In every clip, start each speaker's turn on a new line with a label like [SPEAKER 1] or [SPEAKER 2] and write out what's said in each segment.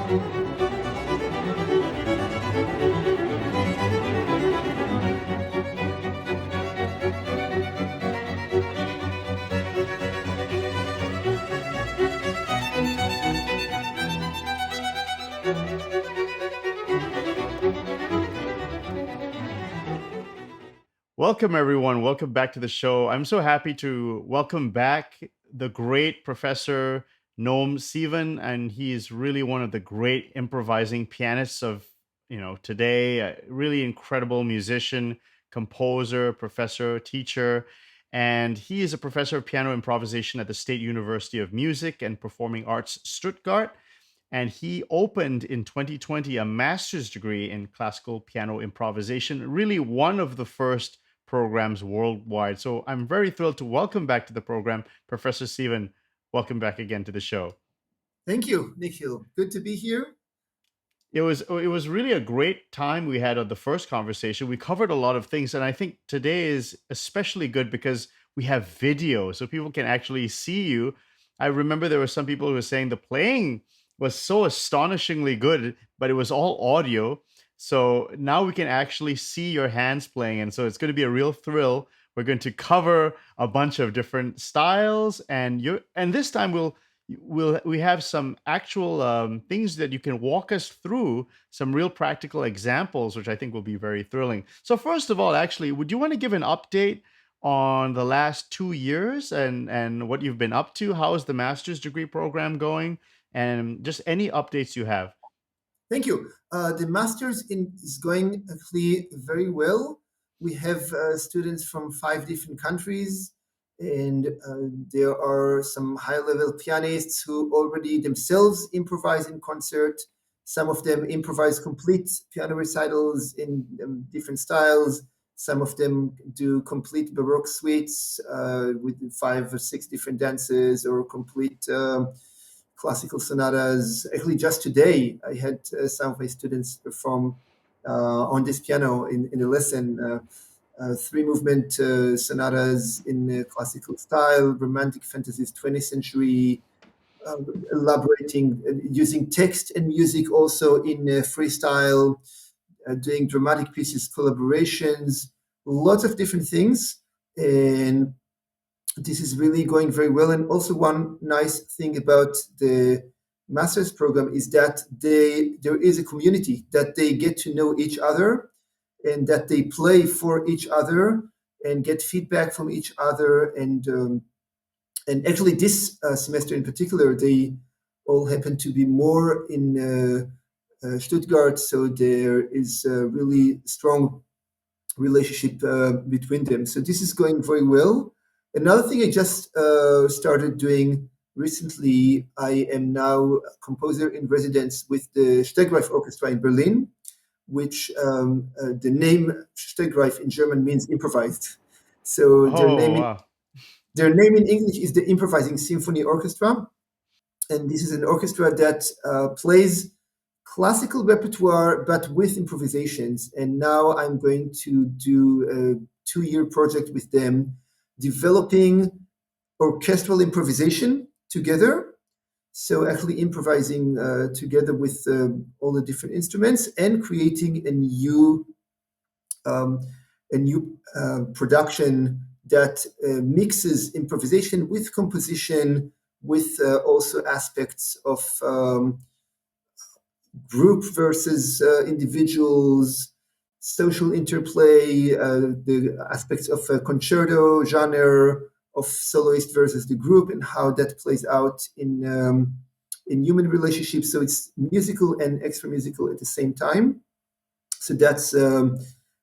[SPEAKER 1] Welcome, everyone. Welcome back to the show. I'm so happy to welcome back the great Professor Noam Sivan, and he is really one of the great improvising pianists of today. A really incredible musician, composer, professor, teacher, and he is a professor of piano improvisation at the State University of Music and Performing Arts Stuttgart. And he opened in 2020 a master's degree in classical piano improvisation, really one of the first programs worldwide. So I'm very thrilled to welcome back to the program, Professor Sivan. Welcome back again to the show.
[SPEAKER 2] Thank you, Nikhil. Good to be here.
[SPEAKER 1] It was really a great time we had on the first conversation. We covered a lot of things, and I think today is especially good because we have video, so people can actually see you. I remember there were some people who were saying the playing was so astonishingly good, but it was all audio. So now we can actually see your hands playing, and so it's going to be a real thrill. We're going to cover a bunch of different styles, and this time we have some actual things that you can walk us through, some real practical examples, which I think will be very thrilling. So first of all, actually, would you want to give an update on the last 2 years and what you've been up to? How is the master's degree program going? And just any updates you have.
[SPEAKER 2] Thank you. The master's is going actually very well. We have students from 5 different countries, and there are some high-level pianists who already themselves improvise in concert. Some of them improvise complete piano recitals in different styles. Some of them do complete Baroque suites with 5 or 6 different dances, or complete classical sonatas. Actually, just today, I had some of my students perform on this piano in a lesson, 3-movement sonatas in classical style, romantic fantasies, 20th century, elaborating, using text and music also in freestyle, doing dramatic pieces, collaborations, lots of different things. And this is really going very well. And also one nice thing about the master's program is that there is a community, that they get to know each other, and that they play for each other and get feedback from each other. And actually this semester in particular, they all happen to be more in Stuttgart, so there is a really strong relationship between them. So this is going very well. Another thing I just started doing recently, I am now a composer in residence with the Stegreif Orchestra in Berlin, which the name Stegreif in German means improvised. So their name in English is the Improvising Symphony Orchestra. And this is an orchestra that plays classical repertoire, but with improvisations. And now I'm going to do a 2-year project with them, developing orchestral improvisation together. So actually improvising together with all the different instruments and creating a new production that mixes improvisation with composition, with also aspects of group versus individuals, social interplay, the aspects of a concerto genre, of soloist versus the group, and how that plays out in human relationships. So it's musical and extra musical at the same time. So that's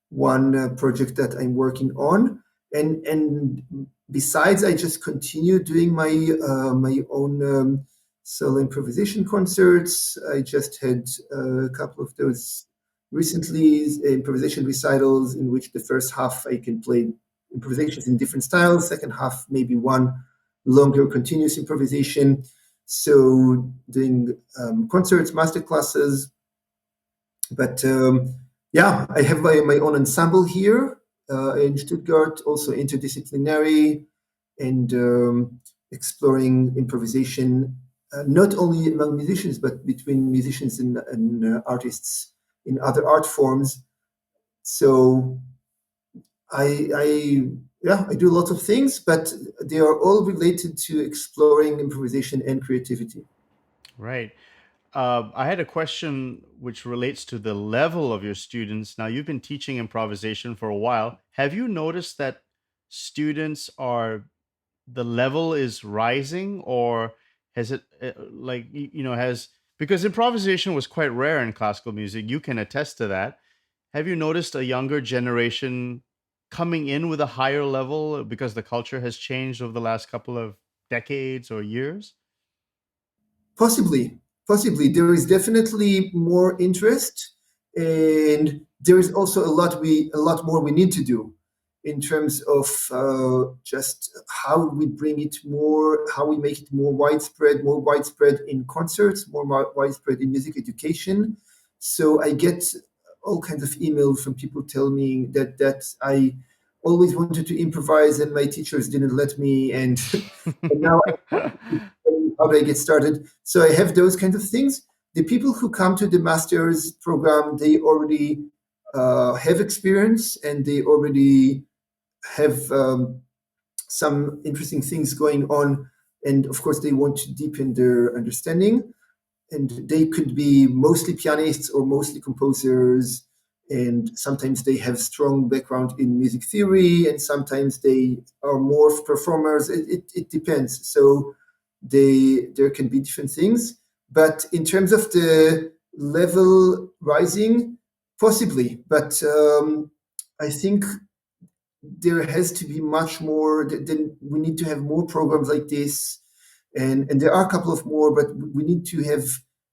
[SPEAKER 2] one project that I'm working on. And besides, I just continue doing my own solo improvisation concerts. I just had a couple of those recently, improvisation recitals in which the first half I can play improvisations in different styles, second half maybe one longer continuous improvisation. So doing concerts, master classes. But I have my own ensemble here in Stuttgart, also interdisciplinary, and exploring improvisation not only among musicians, but between musicians and artists in other art forms. So I do lots of things, but they are all related to exploring improvisation and creativity.
[SPEAKER 1] Right. I had a question which relates to the level of your students. Now, you've been teaching improvisation for a while. Have you noticed that students are the level is rising, or has it like has, because improvisation was quite rare in classical music. You can attest to that. Have you noticed a younger generation coming in with a higher level because the culture has changed over the last couple of decades or years?
[SPEAKER 2] Possibly, possibly. There is definitely more interest, and there is also a lot more we need to do in terms of just how we bring it more, how we make it more widespread in concerts, widespread in music education. So I get all kinds of emails from people telling me that I always wanted to improvise and my teachers didn't let me, and now how do I get started? So I have those kinds of things. The people who come to the master's program, they already have experience and they already have some interesting things going on. And of course, they want to deepen their understanding. And they could be mostly pianists or mostly composers. And sometimes they have strong background in music theory, and sometimes they are more performers. It depends. So there can be different things. But in terms of the level rising, possibly. But I think there has to be much more. Then we need to have more programs like this, and there are a couple of more, but we need to have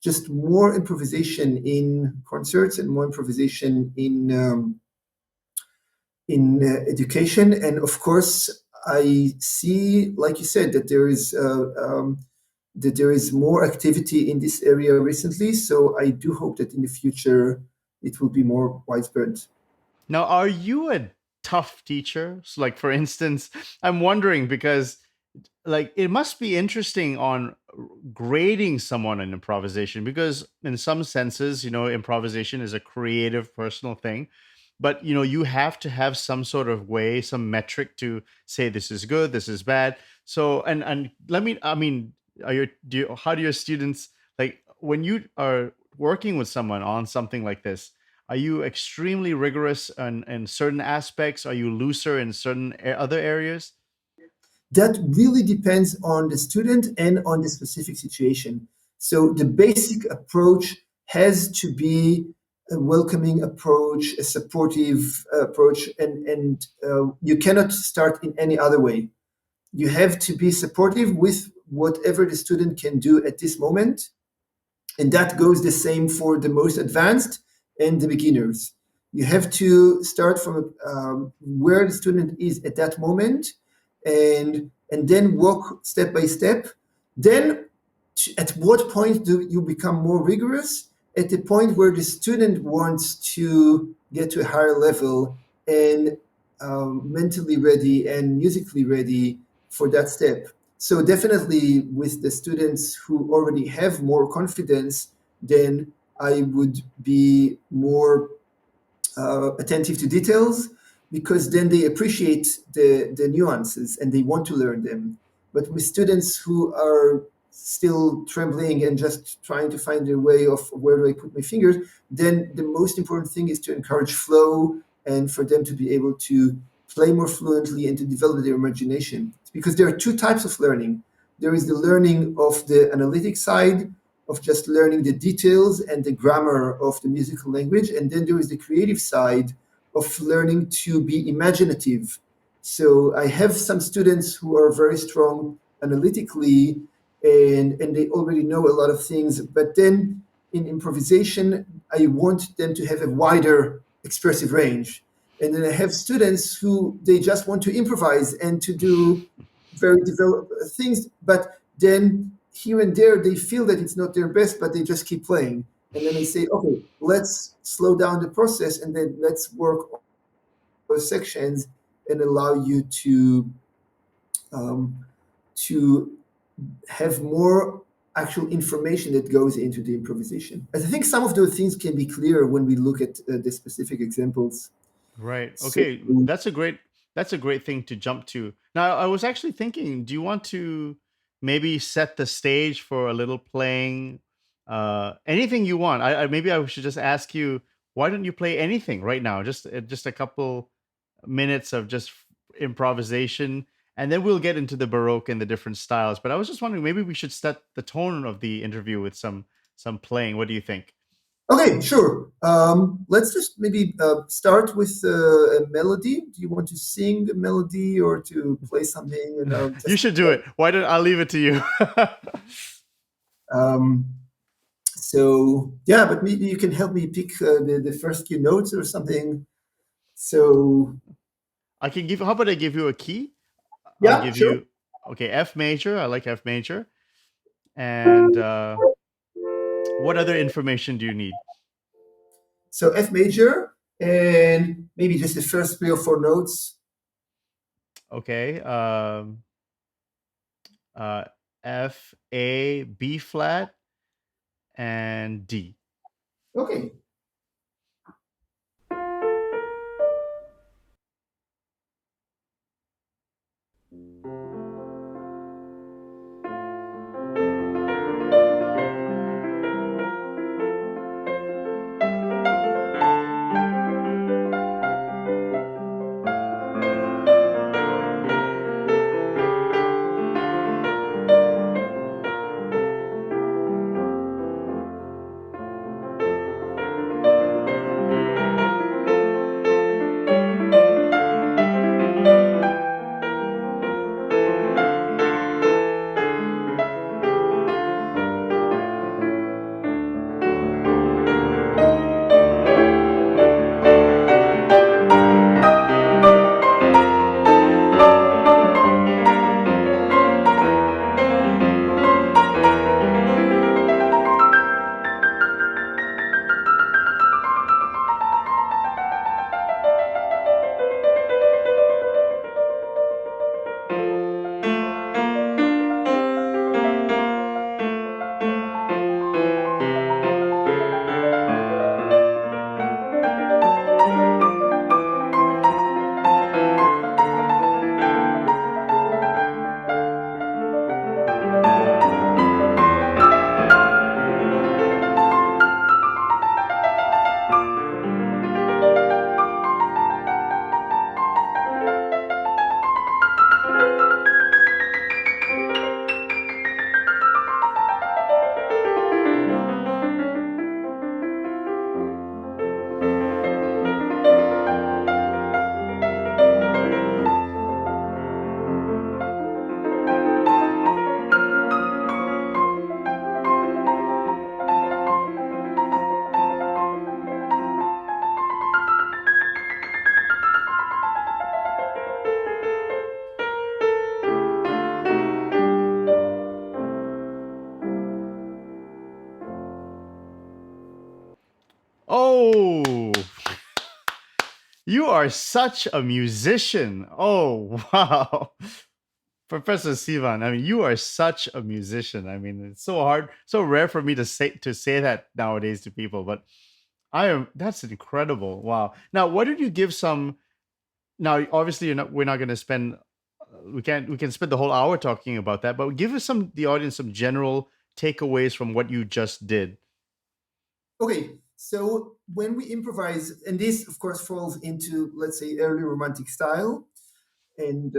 [SPEAKER 2] just more improvisation in concerts and more improvisation in education. And of course, I see, like you said, that there is more activity in this area recently. So I do hope that in the future it will be more widespread.
[SPEAKER 1] Now, are you a tough teacher? So, like, for instance, I'm wondering because, like, it must be interesting on grading someone in improvisation, because in some senses, improvisation is a creative, personal thing. But, you have to have some sort of way, some metric to say this is good, this is bad. So, and let me, I mean, how do your students, like, when you are working with someone on something like this, are you extremely rigorous in certain aspects? Are you looser in certain other areas?
[SPEAKER 2] That really depends on the student and on the specific situation. So the basic approach has to be a welcoming approach, a supportive approach, and you cannot start in any other way. You have to be supportive with whatever the student can do at this moment, and that goes the same for the most advanced and the beginners. You have to start from where the student is at that moment, and then walk step by step. Then, at what point do you become more rigorous? At the point where the student wants to get to a higher level and mentally ready and musically ready for that step. So definitely with the students who already have more confidence, then I would be more attentive to details, because then they appreciate the nuances and they want to learn them. But with students who are still trembling and just trying to find their way of where do I put my fingers, then the most important thing is to encourage flow and for them to be able to play more fluently and to develop their imagination. Because there are two types of learning. There is the learning of the analytic side, of just learning the details and the grammar of the musical language. And then there is the creative side of learning to be imaginative. So I have some students who are very strong analytically, and they already know a lot of things. But then in improvisation, I want them to have a wider expressive range. And then I have students who they just want to improvise and to do very developed things, but then here and there they feel that it's not their best, but they just keep playing. And then I say, okay, let's slow down the process and then let's work on those sections and allow you um, to have more actual information that goes into the improvisation. I think some of those things can be clearer when we look at the specific examples.
[SPEAKER 1] Right.
[SPEAKER 2] So,
[SPEAKER 1] Okay. That's a great thing to jump to. Now, I was actually thinking, do you want to maybe set the stage for a little playing? Anything you want. Maybe I should just ask you, why don't you play anything right now? Just a couple minutes of just improvisation, and then we'll get into the Baroque and the different styles. But I was just wondering, maybe we should set the tone of the interview with some playing. What do you think?
[SPEAKER 2] okay, sure. Let's just maybe start with a melody. Do you want to sing a melody or to play something? And
[SPEAKER 1] You should do it. Why don't I leave it to you?
[SPEAKER 2] um, so yeah, but maybe you can help me pick the first few notes or something. So
[SPEAKER 1] I can give. How about I give you a key? I'll
[SPEAKER 2] yeah,
[SPEAKER 1] give
[SPEAKER 2] sure.
[SPEAKER 1] you. Okay, F major. I like F major. And what other information do you need?
[SPEAKER 2] So F major and maybe just the first 3 or 4 notes.
[SPEAKER 1] Okay. Uh, F, A, B flat, and D.
[SPEAKER 2] Okay.
[SPEAKER 1] Oh, you are such a musician. Oh, wow. Professor Sivan, I mean, you are such a musician. I mean, it's so hard, so rare for me to say that nowadays to people, but I am that's incredible. Wow. Now, what did you give some now obviously we're not going to spend we can spend the whole hour talking about that, but give us the audience some general takeaways from what you just did.
[SPEAKER 2] Okay. So when we improvise, and this of course falls into, let's say, early romantic style, and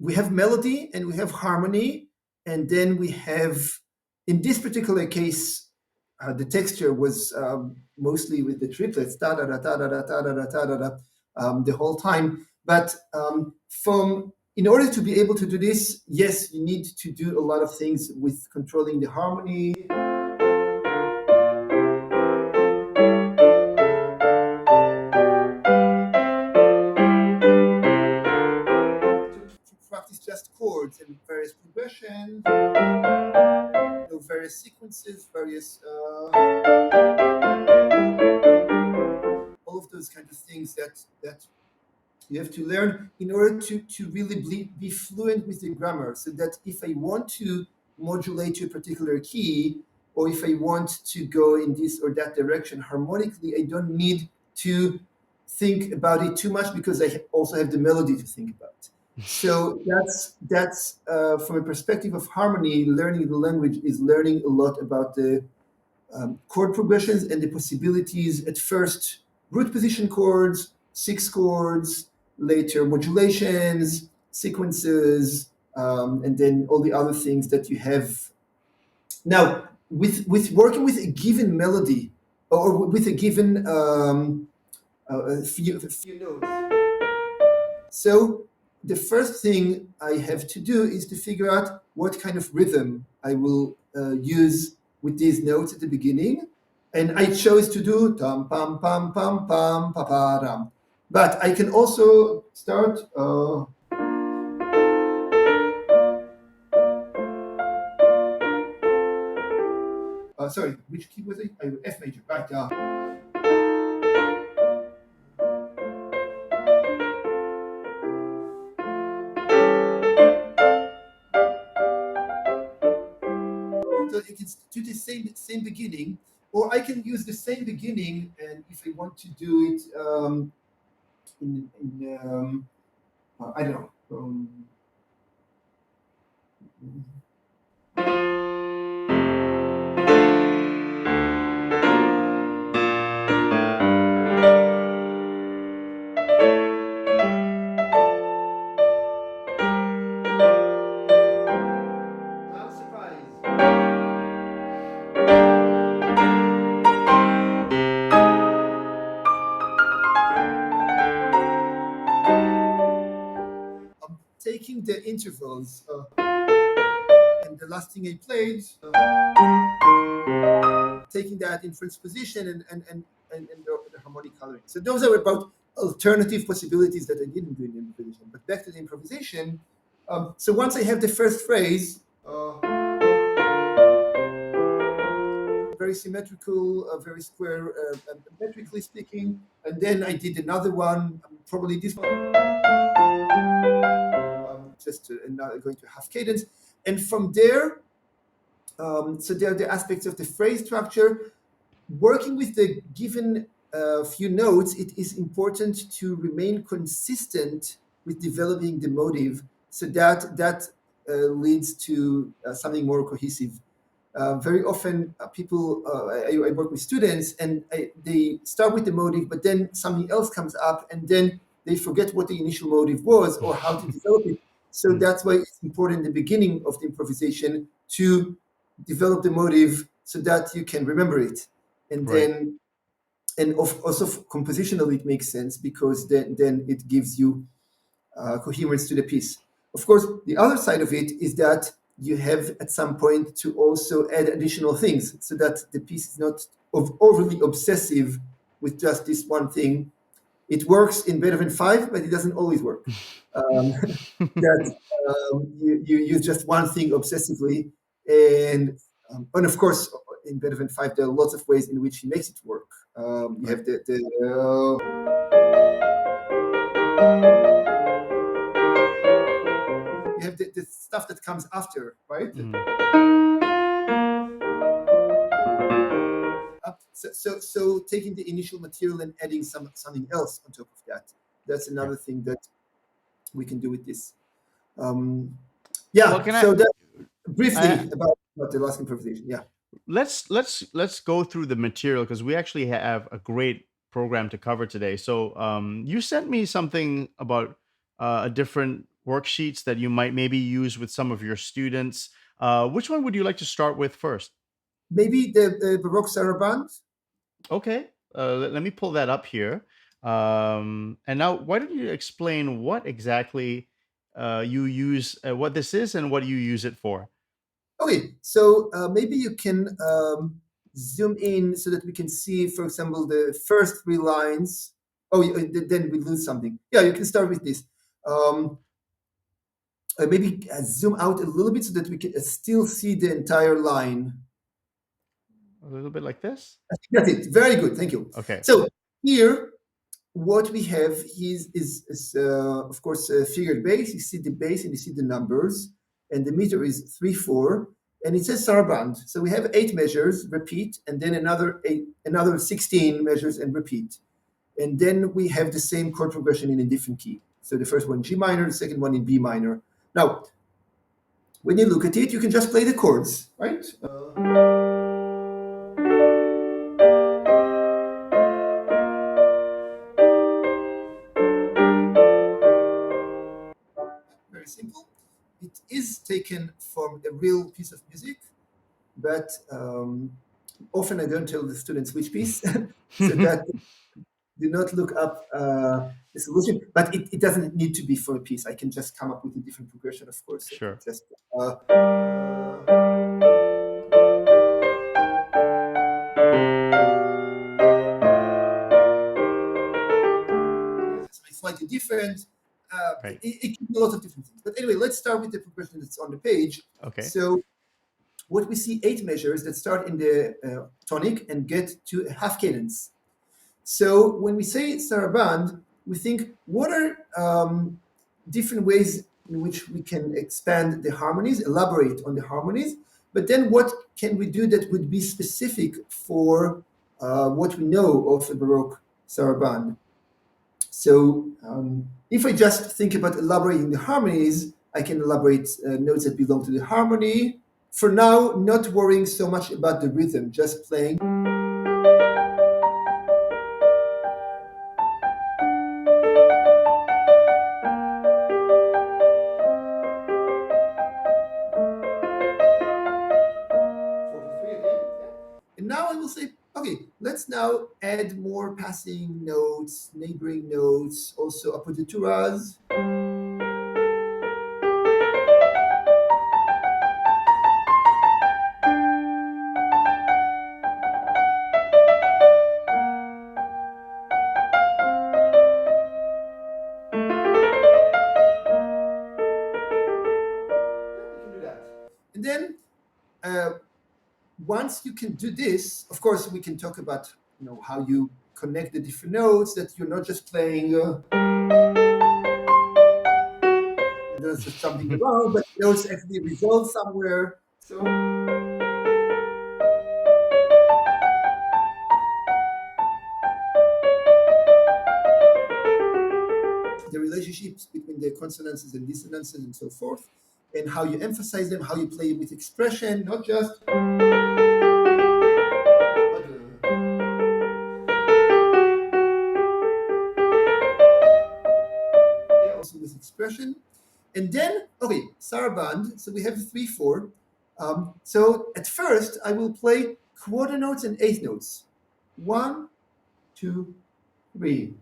[SPEAKER 2] we have melody and we have harmony, and then we have, in this particular case, the texture was mostly with the triplets, da da da da da da da da da da da, the whole time. But from in order to be able to do this, yes, you need to do a lot of things with controlling the harmony. To practice just chords and various progressions, various sequences, various all of those kind of things that You have to learn in order to really be fluent with the grammar, so that if I want to modulate to a particular key, or if I want to go in this or that direction harmonically, I don't need to think about it too much, because I also have the melody to think about. So that's from a perspective of harmony, learning the language is learning a lot about the chord progressions and the possibilities. At first, root position chords, six chords, later modulations, sequences, and then all the other things that you have. Now, with working with a given melody, or with a given a few notes. So the first thing I have to do is to figure out what kind of rhythm I will use with these notes at the beginning. And I chose to do tam pam pam pam pam pa pa ram. But I can also start. Sorry, which key was it? F major, right? So it is to the same beginning, or I can use the same beginning, and if I want to do it in I don't know. I'm surprised. I'm taking the intervals, and the last thing I played, taking that in first position, and the harmonic coloring. So those are about alternative possibilities that I didn't do in the improvisation. But back to the improvisation. So once I have the first phrase, very symmetrical, very square, metrically speaking, and then I did another one, probably this one, just going to half cadence, and from there. So there are the aspects of the phrase structure. Working with the given few notes, it is important to remain consistent with developing the motive, so that leads to something more cohesive. Very often, people, I work with students, and they start with the motive, but then something else comes up, and then they forget what the initial motive was or how to develop it. So that's why it's important in the beginning of the improvisation to develop the motive so that you can remember it. And
[SPEAKER 1] Right.
[SPEAKER 2] then, and also compositionally, it makes sense, because then it gives you coherence to the piece. Of course, the other side of it is that you have at some point to also add additional things, so that the piece is not overly obsessive with just this one thing. It works in Beethoven 5, but it doesn't always work. That you use just one thing obsessively, and of course, in Beethoven 5, there are lots of ways in which he makes it work. You
[SPEAKER 1] Right.
[SPEAKER 2] have the you have the stuff that comes after, right? So taking the initial material and adding something else on top of that. That's
[SPEAKER 1] Yeah.
[SPEAKER 2] another thing that we can do with this.
[SPEAKER 1] Well,
[SPEAKER 2] Yeah.
[SPEAKER 1] can
[SPEAKER 2] So that
[SPEAKER 1] I
[SPEAKER 2] briefly about the last improvisation. Yeah.
[SPEAKER 1] let's go through the material, because we actually have a great program to cover today. So you sent me something about different worksheets that you might maybe use with some of your students. Which one would you like to start with first?
[SPEAKER 2] Maybe the Baroque Sarabande.
[SPEAKER 1] Okay, let me pull that up here. And now, why don't you explain what exactly you use, what this is, and what you use it for?
[SPEAKER 2] Okay, so maybe you can zoom in so that we can see, for example, the first three lines. Oh, then we lose something. Yeah, you can start with this. Maybe zoom out a little bit so that we can still see the entire line.
[SPEAKER 1] A little bit like this.
[SPEAKER 2] I think that's it. Very good. Thank you.
[SPEAKER 1] Okay.
[SPEAKER 2] So here, what we have is of course a figured bass. You see the bass and you see the numbers, and the meter is 3/4, and it says sarabande. So we have 8 measures, repeat, and then another 16 measures and repeat, and then we have the same chord progression in a different key. So the first one G minor, the second one in B minor. Now, when you look at it, you can just play the chords, right? Very simple. It is taken from a real piece of music, but often I don't tell the students which piece, so that do not look up the solution. But it doesn't need to be for a piece. I can just come up with a different progression, of course. I can
[SPEAKER 1] Sure.
[SPEAKER 2] just slightly different.
[SPEAKER 1] Right.
[SPEAKER 2] It can be a lot of different things. But anyway, let's start with the progression that's on the page.
[SPEAKER 1] Okay.
[SPEAKER 2] So what we see 8 measures that start in the tonic and get to a half cadence. So when we say sarabande, we think what are different ways in which we can expand the harmonies, elaborate on the harmonies, but then what can we do that would be specific for what we know of the Baroque sarabande? So if I just think about elaborating the harmonies, I can elaborate notes that belong to the harmony. For now, not worrying so much about the rhythm, just playing. And now I will say, okay, let's now add more passing notes, neighboring notes, also appoggiaturas. And then once you can do this, of course, we can talk about how you connect the different notes, that you're not just playing there's just something wrong, but notes actually resolve somewhere. So the relationships between the consonances and dissonances and so forth, and how you emphasize them, how you play with expression, not just also with expression. And then, okay, sarabande, so we have 3/4. So at first, I will play quarter notes and eighth notes. 1, 2, 3.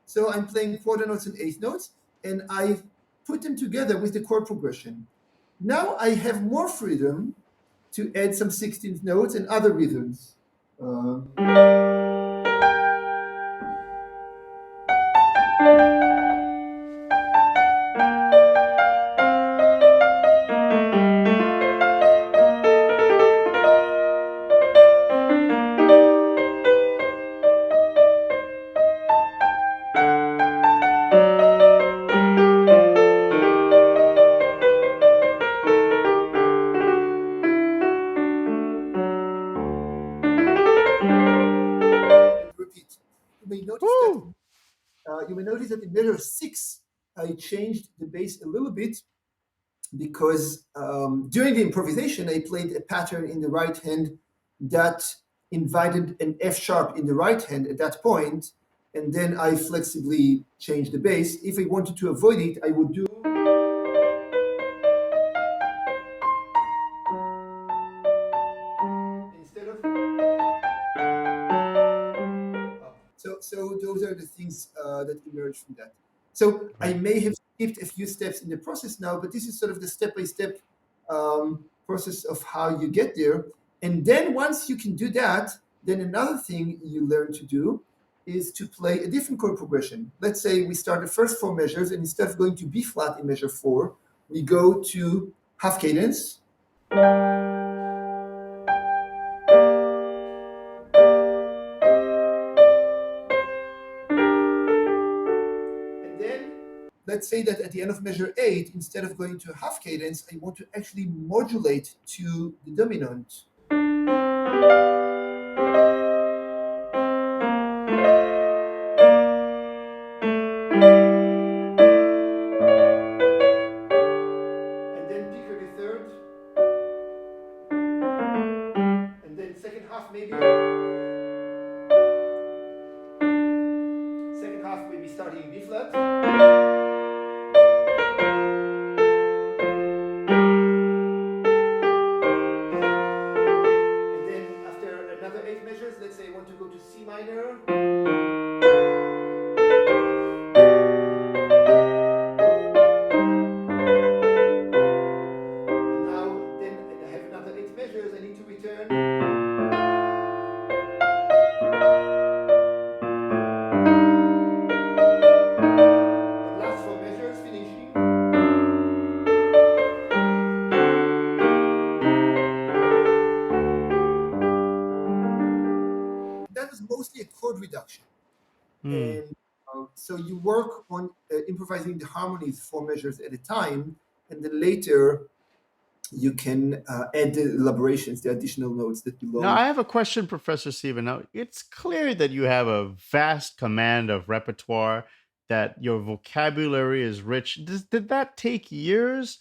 [SPEAKER 2] So I'm playing quarter notes and eighth notes, and I put them together with the chord progression. Now I have more freedom to add some 16th notes and other rhythms. You may notice that in measure 6, I changed the bass a little bit because during the improvisation, I played a pattern in the right hand that invited an F sharp in the right hand at that point, and then I flexibly changed the bass. If I wanted to avoid it, I would do. Instead of. So those are the things that emerge from that. So I may have skipped a few steps in the process now, but this is sort of the step-by-step process of how you get there. And then once you can do that, then another thing you learn to do is to play a different chord progression. Let's say we start the first 4 measures, and instead of going to B flat in measure 4, we go to half cadence. And then let's say that at the end of measure 8, instead of going to half cadence, I want to actually modulate to the dominant. And then pick the third. And then second half maybe. Second half maybe starting in B flat. Another 8 measures, let's say I want to go to C minor. And now, then I have another 8 measures, I need to return. And last 4 measures, finishing. That was mostly a chord reduction. And so you work on improvising the harmonies 4 measures at a time, and then later you can add the elaborations, the additional notes that belong.
[SPEAKER 1] Now, I have a question, Professor Sivan. Now, it's clear that you have a vast command of repertoire, that your vocabulary is rich. Did that take years?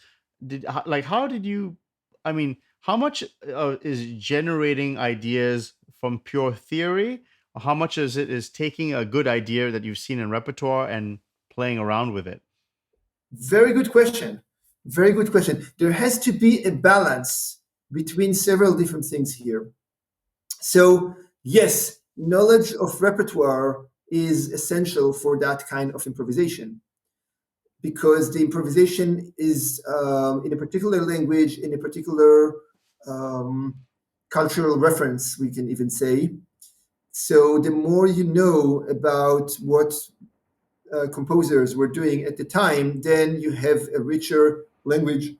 [SPEAKER 1] How did you, I mean, how much is generating ideas from pure theory? Or how much is taking a good idea that you've seen in repertoire and playing around with it?
[SPEAKER 2] Very good question. Very good question. There has to be a balance between several different things here. So, yes, knowledge of repertoire is essential for that kind of improvisation, because the improvisation is in a particular language, in a particular cultural reference, we can even say. So the more you know about what composers were doing at the time, then you have a richer language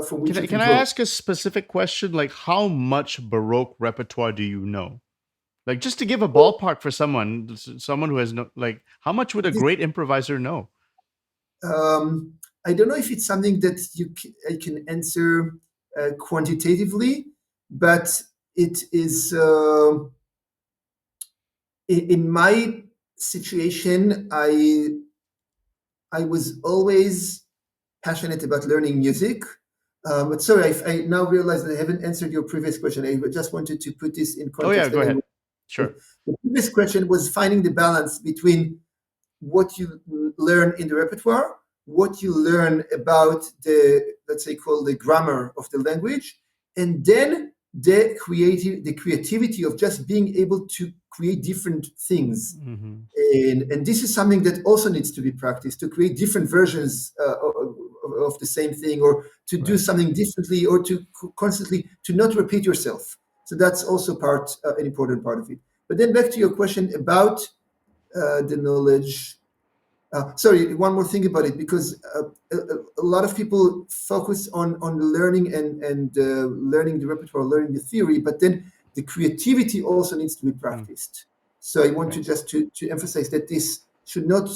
[SPEAKER 2] from which you
[SPEAKER 1] Can I
[SPEAKER 2] draw.
[SPEAKER 1] ask a specific question? Like, how much Baroque repertoire do you know? Like, just to give a ballpark for someone who has no, like, how much would a great improviser know?
[SPEAKER 2] I don't know if it's something that I can answer quantitatively, but it is in my situation. I was always passionate about learning music. But sorry, I now realize that I haven't answered your previous question. I just wanted to put this in context.
[SPEAKER 1] Oh yeah, go ahead. Sure.
[SPEAKER 2] The previous question was finding the balance between what you learn in the repertoire, what you learn about the, let's say, called the grammar of the language, and then the creativity of just being able to create different things.
[SPEAKER 1] Mm-hmm.
[SPEAKER 2] And this is something that also needs to be practiced, to create different versions of the same thing, or to do something differently, or to constantly to not repeat yourself. So that's also an important part of it. But then back to your question about the knowledge. Sorry, one more thing about it, because a lot of people focus on the learning and learning the repertoire, learning the theory, but then the creativity also needs to be practiced. So I want to just to emphasize that this should not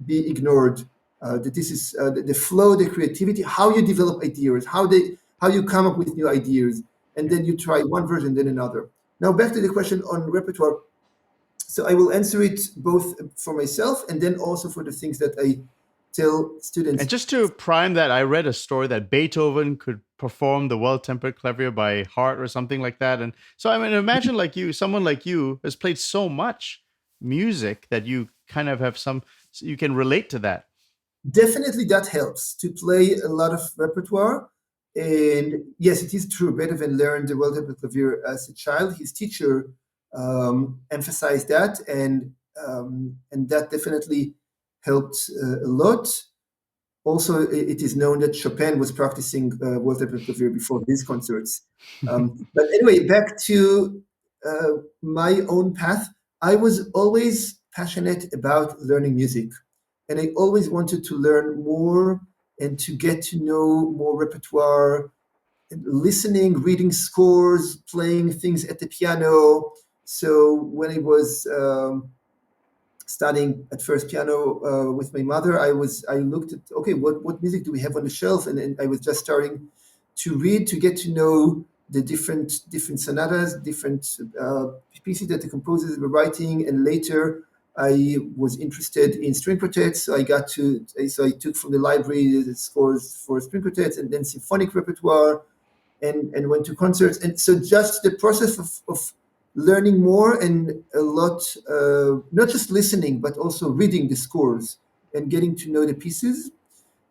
[SPEAKER 2] be ignored. That this is the flow, the creativity, how you develop ideas, how you come up with new ideas, and then you try one version, then another. Now back to the question on repertoire. So I will answer it both for myself and then also for the things that I tell students.
[SPEAKER 1] And just to prime that, I read a story that Beethoven could perform the Well-Tempered Clavier by heart or something like that. And so, I mean, imagine someone like you has played so much music that you kind of have you can relate to that.
[SPEAKER 2] Definitely that helps to play a lot of repertoire. And yes, it is true. Beethoven learned the Well-Tempered Clavier as a child. His teacher emphasized that, and that definitely helped a lot. Also, it is known that Chopin was practicing Well-Tempered Clavier before his concerts. But anyway, back to my own path. I was always passionate about learning music, and I always wanted to learn more and to get to know more repertoire, and listening, reading scores, playing things at the piano. So when I was studying at first piano with my mother, I looked at, okay, what music do we have on the shelf, and I was just starting to read, to get to know the different sonatas, different pieces that the composers were writing, and later I was interested in string quartets. So I took from the library the scores for string quartets, and then symphonic repertoire, and went to concerts. And so just the process of learning more, and a lot, not just listening, but also reading the scores and getting to know the pieces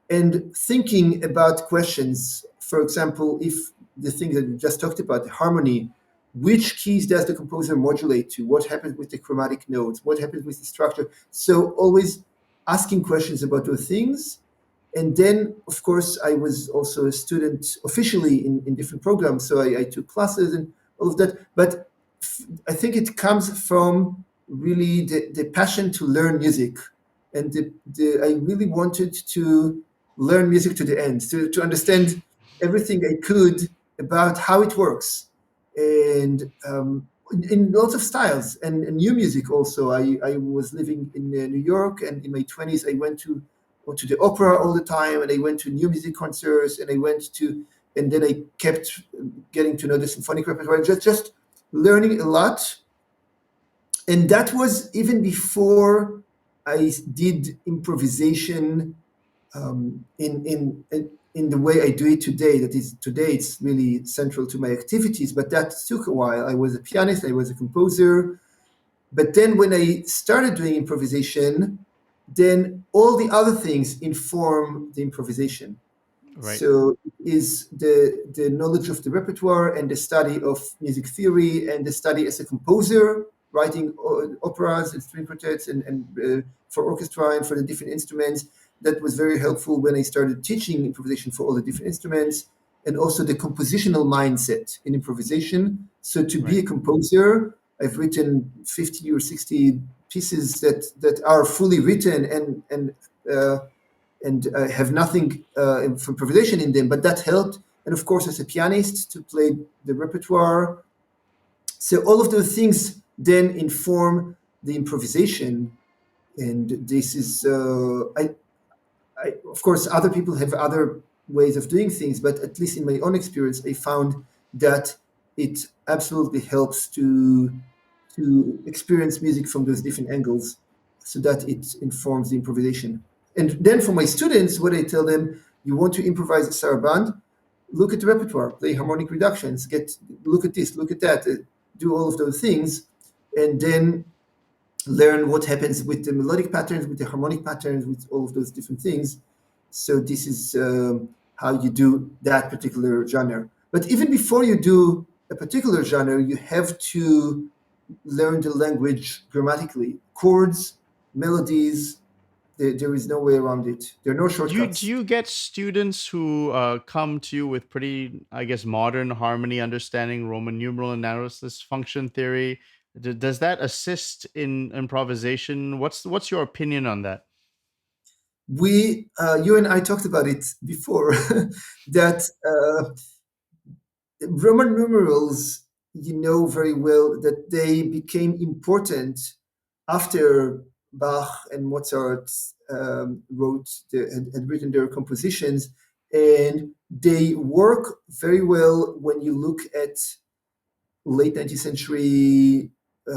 [SPEAKER 2] and thinking about questions. For example, if the thing that we just talked about, the harmony, which keys does the composer modulate to? What happens with the chromatic notes? What happens with the structure? So always asking questions about those things. And then, of course, I was also a student officially in different programs. So I took classes and all of that. But I think it comes from really the passion to learn music. And I really wanted to learn music to the end, to understand everything I could about how it works. And in lots of styles and new music also. I was living in New York, and in my 20s, I went to the opera all the time, and I went to new music concerts, and then I kept getting to know the symphonic repertoire, just learning a lot. And that was even before I did improvisation in the way I do it today. That is, today it's really central to my activities, but that took a while. I was a pianist, I was a composer, but then when I started doing improvisation, then all the other things inform the improvisation.
[SPEAKER 1] Right.
[SPEAKER 2] So is the knowledge of the repertoire and the study of music theory and the study as a composer, writing operas and string quartets and for orchestra and for the different instruments. That was very helpful when I started teaching improvisation for all the different instruments, and also the compositional mindset in improvisation. So to be
[SPEAKER 1] Right.
[SPEAKER 2] a composer, I've written 50 or 60 pieces that are fully written and have nothing from improvisation in them, but that helped. And of course, as a pianist, to play the repertoire. So all of those things then inform the improvisation. And this is, of course, other people have other ways of doing things, but at least in my own experience, I found that it absolutely helps to experience music from those different angles, so that it informs the improvisation. And then for my students, what I tell them, you want to improvise a sarabande, look at the repertoire, play harmonic reductions, look at this, look at that, do all of those things, and then learn what happens with the melodic patterns, with the harmonic patterns, with all of those different things. So this is how you do that particular genre. But even before you do a particular genre, you have to learn the language grammatically. Chords, melodies, there is no way around it. There are no
[SPEAKER 1] Do
[SPEAKER 2] shortcuts.
[SPEAKER 1] you get students who come to you with pretty, I guess, modern harmony understanding, Roman numeral analysis, function theory? Does that assist in improvisation? What's your opinion on that?
[SPEAKER 2] You and I talked about it before, that Roman numerals, you know very well that they became important after Bach and Mozart had written their compositions, and they work very well when you look at late 19th century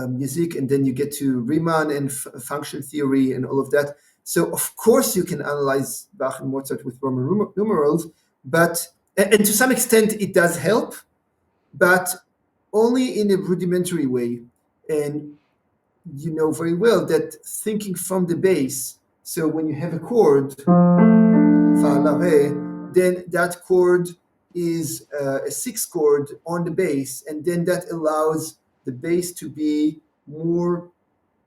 [SPEAKER 2] music, and then you get to Riemann and function theory and all of that. So of course you can analyze Bach and Mozart with Roman numerals, but and to some extent it does help, but only in a rudimentary way. And you know very well that thinking from the bass, so when you have a chord, fa, la, re, then that chord is a sixth chord on the bass, and then that allows the bass to be more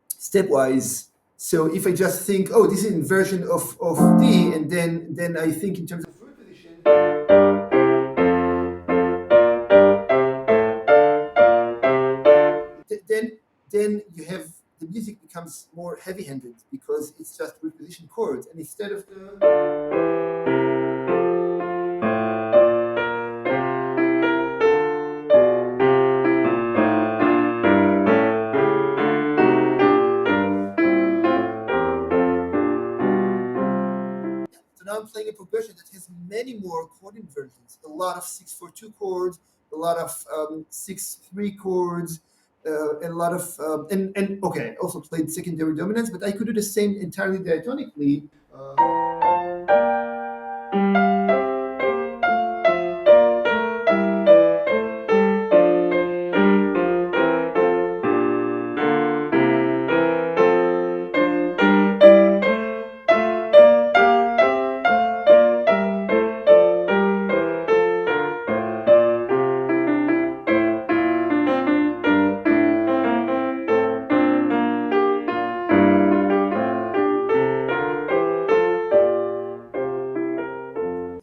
[SPEAKER 2] stepwise. So if I just think, oh, this is an inversion of D, and then I think in terms of root position, then then you have becomes more heavy-handed because it's just preposition chords, and instead of the so now I'm playing a progression that has many more chord inversions, a lot of 6/4/2 chords, a lot of 6/3 chords, and a lot of and okay, I also played secondary dominants, but I could do the same entirely diatonically.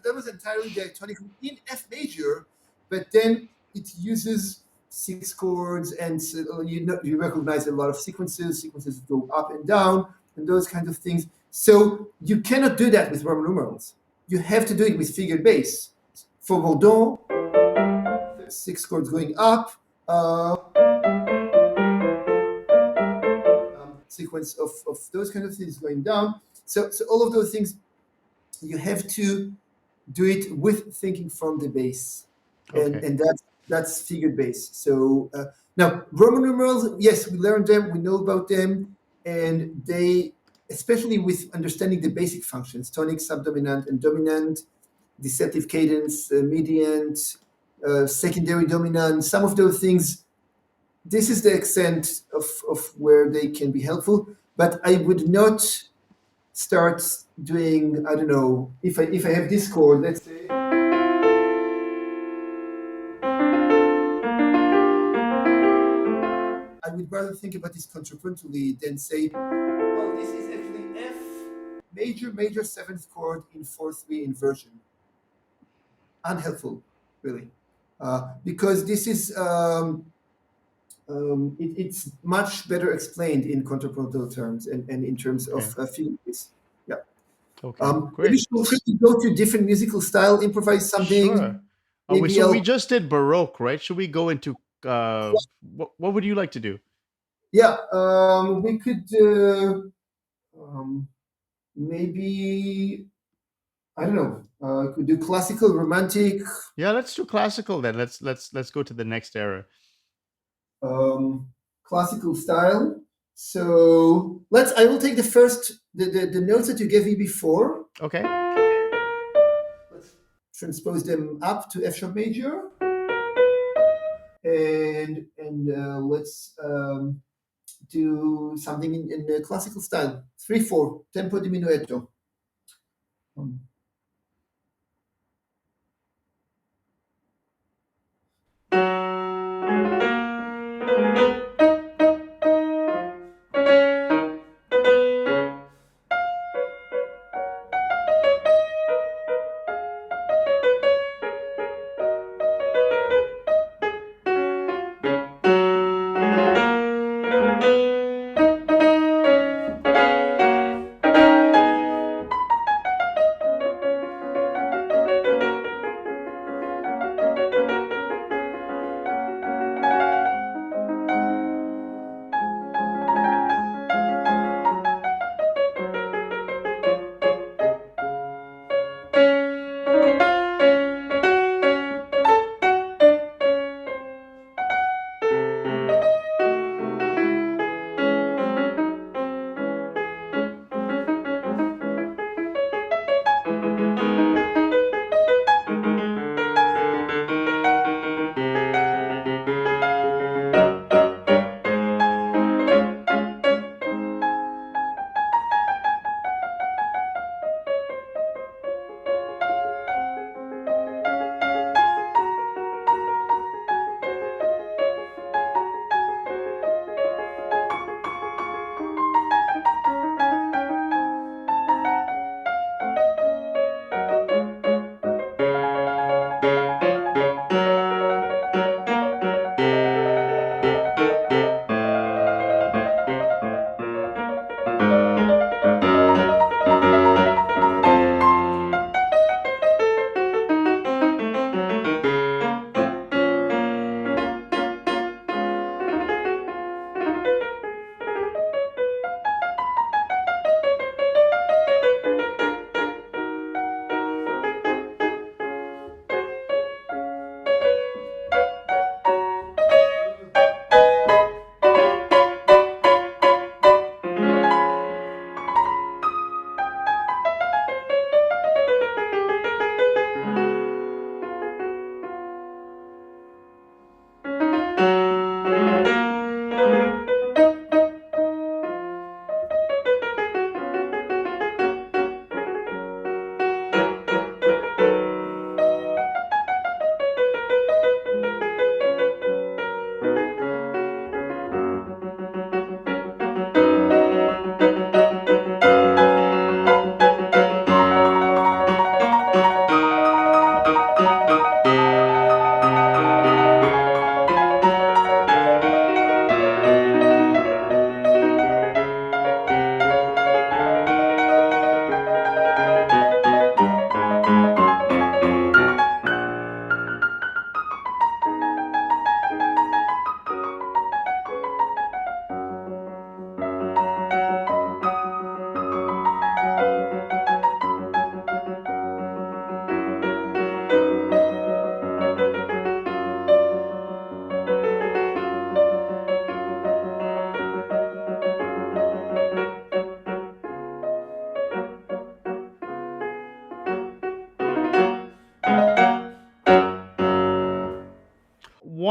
[SPEAKER 2] That was entirely diatonic in F major, but then it uses 6 chords, and so you recognize a lot of sequences. Sequences go up and down, and those kinds of things. So you cannot do that with Roman numerals. You have to do it with figured bass. For Rodon, 6 chords going up, sequence of those kind of things going down. So all of those things, you have to do it with thinking from the bass, and
[SPEAKER 1] Okay.
[SPEAKER 2] and that's figured bass. So now Roman numerals, yes, we learned them, we know about them, and they, especially with understanding the basic functions, tonic, subdominant, and dominant, deceptive cadence, mediant, secondary dominant, some of those things. This is the extent of where they can be helpful, but I would not start doing, I don't know, if I have this chord, let's say, I would rather think about this contrapuntally than say, well, this is actually F major 7th chord in 4/3 inversion. Unhelpful, really, because this is it's much better explained in contrapuntal terms and in terms of
[SPEAKER 1] Okay.
[SPEAKER 2] figures. Yeah.
[SPEAKER 1] Okay.
[SPEAKER 2] Maybe
[SPEAKER 1] Great.
[SPEAKER 2] should we go to different musical style, improvise
[SPEAKER 1] Sure.
[SPEAKER 2] something? Maybe
[SPEAKER 1] So we
[SPEAKER 2] I'll,
[SPEAKER 1] just did Baroque, right? Should we go into what would you like to do?
[SPEAKER 2] yeah, we could um, maybe, I don't know, could do classical, romantic,
[SPEAKER 1] Yeah, let's do classical then. Let's go to the next era.
[SPEAKER 2] um, classical style. So I will take the first, the notes that you gave me before.
[SPEAKER 1] Okay.
[SPEAKER 2] Let's transpose them up to F sharp major, and let's do something in the classical style. 3/4 tempo diminuendo. Um,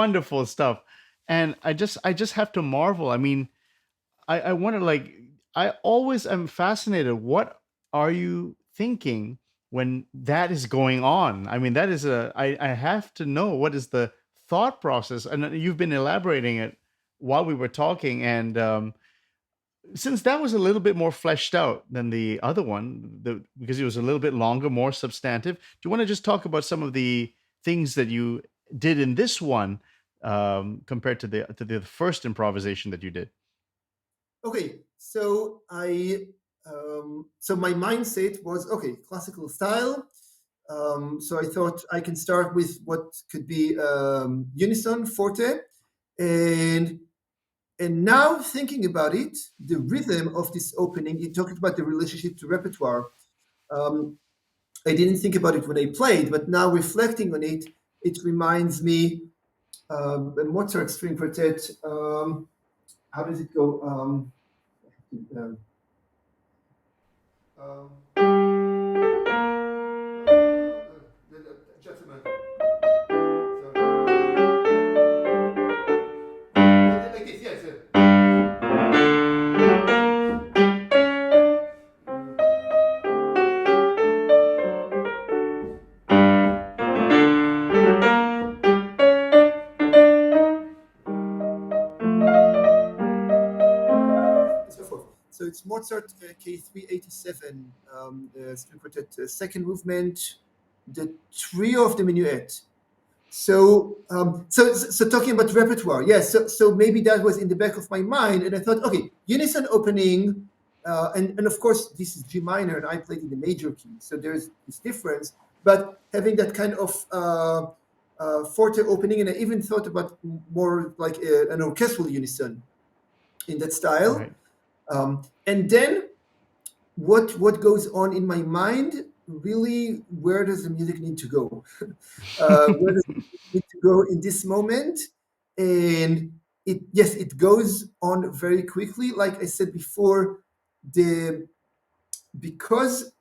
[SPEAKER 1] wonderful stuff. And I just have to marvel. I mean, I wonder, like, I always am fascinated. What are you thinking when that is going on? I mean, that is I have to know what is the thought process. And you've been elaborating it while we were talking. And since that was a little bit more fleshed out than the other one, because it was a little bit longer, more substantive, do you want to just talk about some of the things that you did in this one compared to the first improvisation that you did?
[SPEAKER 2] Okay, so so my mindset was okay, classical style. So I thought I can start with what could be unison, forte, and now thinking about it, the rhythm of this opening. You talked about the relationship to repertoire. Um, I didn't think about it when I played, but now reflecting on it, it reminds me a Mozart string quartet. How does it go? Um, gentlemen. Like this, yes. So forth. So it's Mozart K387 string quartet, second movement, the trio of the minuet. So talking about repertoire, yes. So maybe that was in the back of my mind, and I thought, okay, unison opening, and of course this is G minor, and I played in the major key, so there's this difference. But having that kind of forte opening, and I even thought about more like an orchestral unison in that style.
[SPEAKER 1] Right.
[SPEAKER 2] And then what goes on in my mind? Really, where does the music need to go? Where does it need to go in this moment? And it goes on very quickly. Like I said before, the because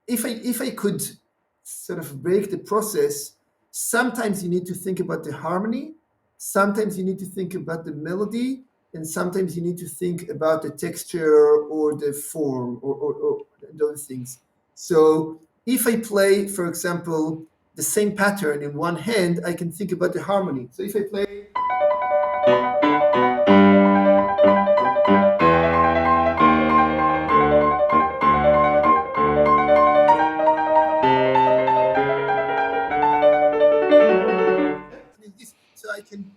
[SPEAKER 2] if I could sort of break the process, sometimes you need to think about the harmony, sometimes you need to think about the melody, and sometimes you need to think about the texture or the form or those things. So if I play, for example, the same pattern in one hand, I can think about the harmony. So if I play this, so I can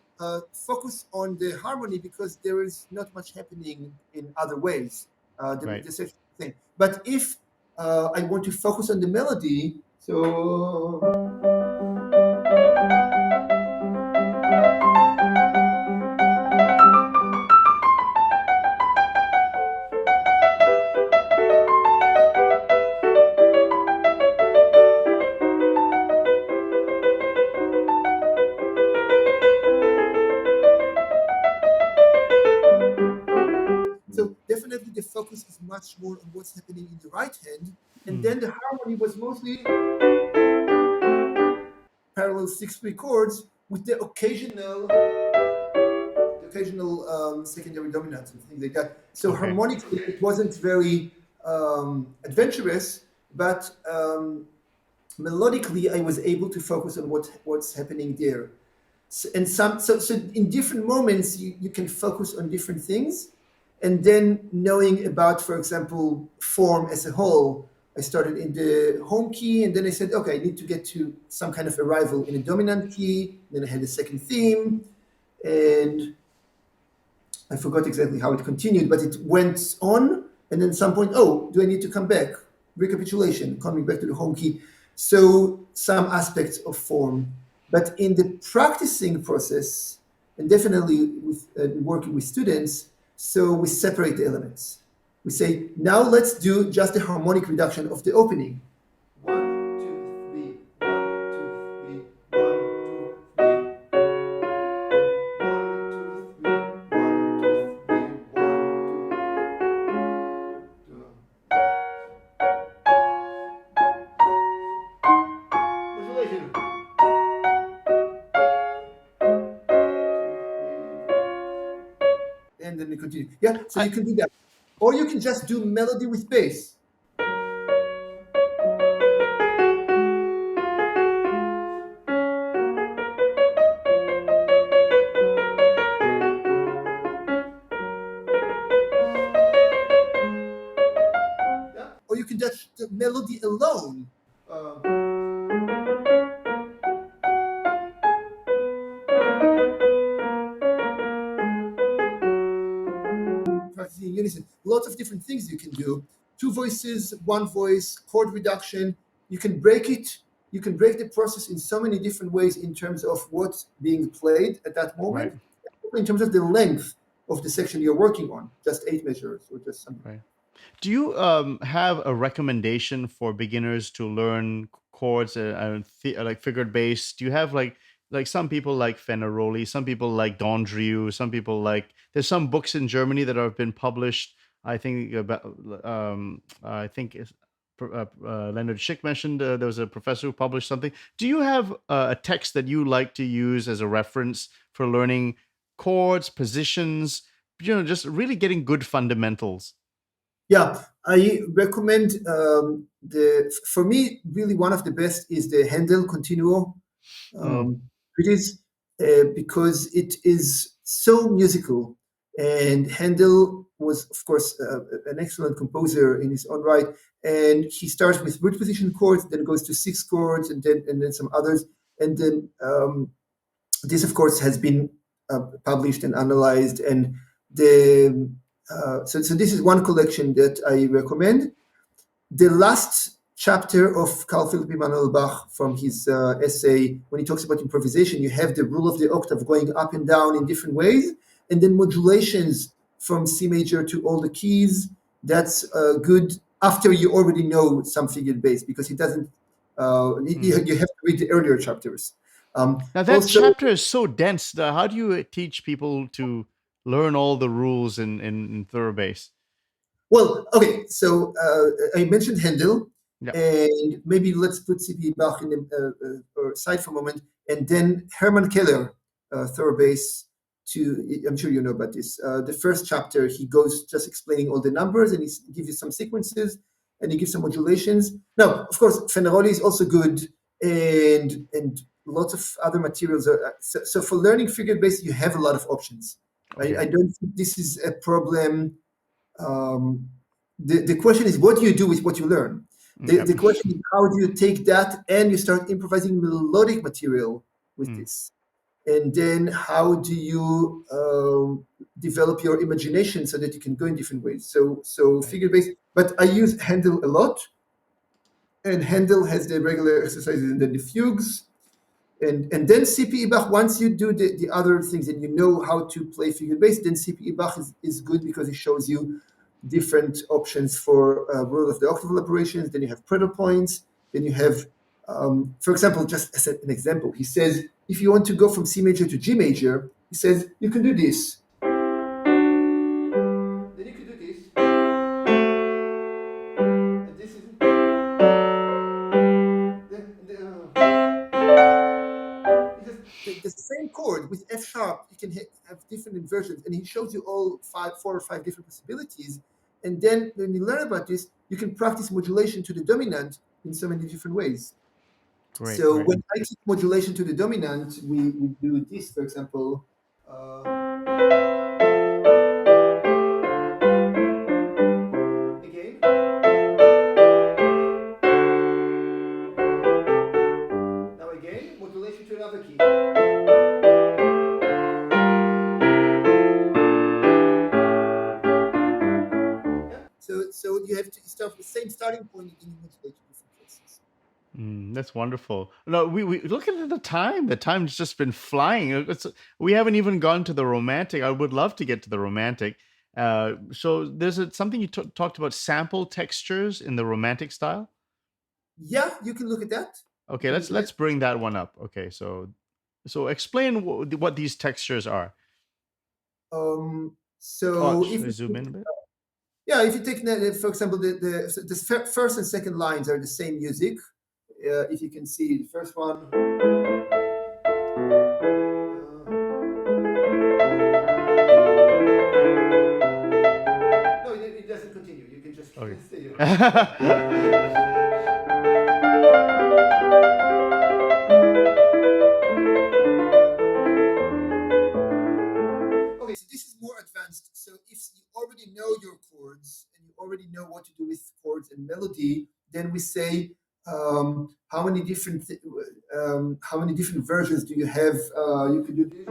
[SPEAKER 2] focus on the harmony because there is not much happening in other ways.
[SPEAKER 1] Right.
[SPEAKER 2] The same thing. But if I want to focus on the melody, so definitely the focus is much more on what's happening in the right hand, and
[SPEAKER 1] Mm.
[SPEAKER 2] then the harmony was mostly parallel 6/3 chords with the occasional secondary dominance and things like that. So
[SPEAKER 1] Okay.
[SPEAKER 2] harmonically, it wasn't very adventurous, but melodically, I was able to focus on what's happening there. So in different moments, you can focus on different things, and then knowing about, for example, form as a whole. I started in the home key, and then I said, okay, I need to get to some kind of arrival in a dominant key. Then I had a second theme, and I forgot exactly how it continued, but it went on, and then at some point, oh, do I need to come back? Recapitulation, coming back to the home key. So some aspects of form. But in the practicing process, and definitely with working with students, so we separate the elements. We say, now let's do just the harmonic reduction of the opening. 1, 2, 3, 1, 2, 3, 1, 2, 3, 1, 2, 3, 1, 2. continue. Yeah, so
[SPEAKER 1] I
[SPEAKER 2] you can do that. Or you can just do melody with bass. Yeah? Or you can just the melody alone. Practicing in unison. Lots of different things you can do. Two voices, one voice, chord reduction. You can break it. You can break the process in so many different ways in terms of what's being played at that
[SPEAKER 1] right,
[SPEAKER 2] moment, in terms of the length of the section you're working on, just 8 measures or just something.
[SPEAKER 1] right. Do you have a recommendation for beginners to learn chords like figured bass? Do you have like some people like Fenaroli, some people like Dondrieu, some people like there's some books in Germany that have been published. I think about I think Leonard Schick mentioned there was a professor who published something. Do you have a text that you like to use as a reference for learning chords, positions? Just really getting good fundamentals.
[SPEAKER 2] Yeah, I recommend for me, really one of the best is the Handel Continuo.
[SPEAKER 1] Mm,
[SPEAKER 2] It is because it is so musical. And Handel was, of course, an excellent composer in his own right. And he starts with root position chords, then goes to 6 chords, and then some others. And then this, of course, has been published and analyzed. And so this is one collection that I recommend. The last chapter of Carl Philipp Emanuel Bach from his essay, when he talks about improvisation, you have the rule of the octave going up and down in different ways, and then modulations from C major to all the keys. That's good after you already know some figured bass, because he doesn't. You
[SPEAKER 1] mm.
[SPEAKER 2] have to read the earlier chapters.
[SPEAKER 1] Now that
[SPEAKER 2] Also,
[SPEAKER 1] chapter is so dense. How do you teach people to learn all the rules in thoroughbass?
[SPEAKER 2] well, okay, so I mentioned Handel,
[SPEAKER 1] Yeah.
[SPEAKER 2] and maybe let's put C.P. Bach in the aside for a moment, and then Hermann Keller, thoroughbass. I'm sure you know about this. The first chapter, he goes just explaining all the numbers, and he gives you some sequences, and he gives some modulations. Now, of course, Fenaroli is also good, and lots of other materials. So for learning figured bass, you have a lot of options.
[SPEAKER 1] Okay.
[SPEAKER 2] I don't think this is a problem. um, the question is, what do you do with what you learn?
[SPEAKER 1] Yep.
[SPEAKER 2] The question is, how do you take that and you start improvising melodic material with
[SPEAKER 1] Mm,
[SPEAKER 2] this? And then how do you develop your imagination so that you can go in different ways? So
[SPEAKER 1] right.
[SPEAKER 2] figure based, but I use Handel a lot, and Handel has the regular exercises and then the fugues. And then CPE Bach, once you do the other things and you know how to play figure bass, then CPE Bach is good because it shows you different options for rule of the octave operations. Then you have pedal points. Then you have, for example, just as an example, he says, if you want to go from C major to G major, he says, you can do this. Then you can do this. And this is. Because the same chord with F sharp, you can have different inversions, and he shows you all 4 or 5 different possibilities. And then when you learn about this, you can practice modulation to the dominant in so many different ways.
[SPEAKER 1] Great.
[SPEAKER 2] So
[SPEAKER 1] Great.
[SPEAKER 2] when I teach modulation to the dominant, we do this, for example. Again. Now again, modulation to another key. Yeah. So you have to start with the same starting point and you modulate to different places.
[SPEAKER 1] That's wonderful. No, we look at the time. The time's just been flying. We haven't even gone to the romantic. I would love to get to the romantic. So there's something you talked about sample textures in the romantic style.
[SPEAKER 2] Yeah, you can look at that. You
[SPEAKER 1] Okay,
[SPEAKER 2] can
[SPEAKER 1] let's
[SPEAKER 2] look at that.
[SPEAKER 1] let's bring that one up. Okay, so explain what these textures are. Oh,
[SPEAKER 2] So
[SPEAKER 1] should I zoom in a bit?
[SPEAKER 2] if you take, for example, the first and second lines are the same music. If you can see the first one.
[SPEAKER 1] Okay.
[SPEAKER 2] Stay here. Yeah. Okay, so this is more advanced. So if you already know your chords and you already know what to do with chords and melody, then we say how many different versions do you have? You could do this.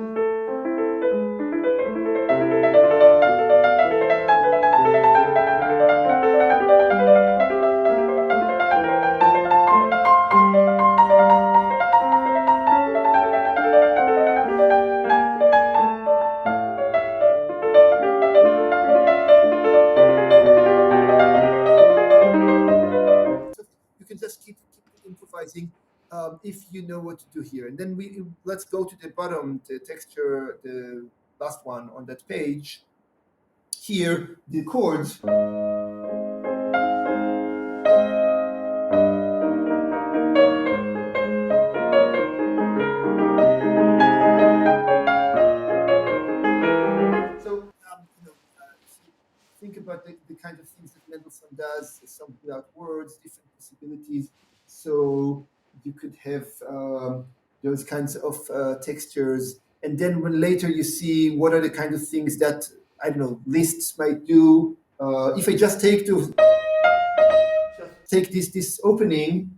[SPEAKER 2] So you can just keep improvising if you know what to do here. And then let's go to the bottom, the texture, the last one on that page. Here, the chords. So, if you think about the kind of things that Mendelssohn does, some without words, different possibilities. So you could have those kinds of textures. And then when later you see what are the kind of things that, I don't know, lists might do. If I just take this opening,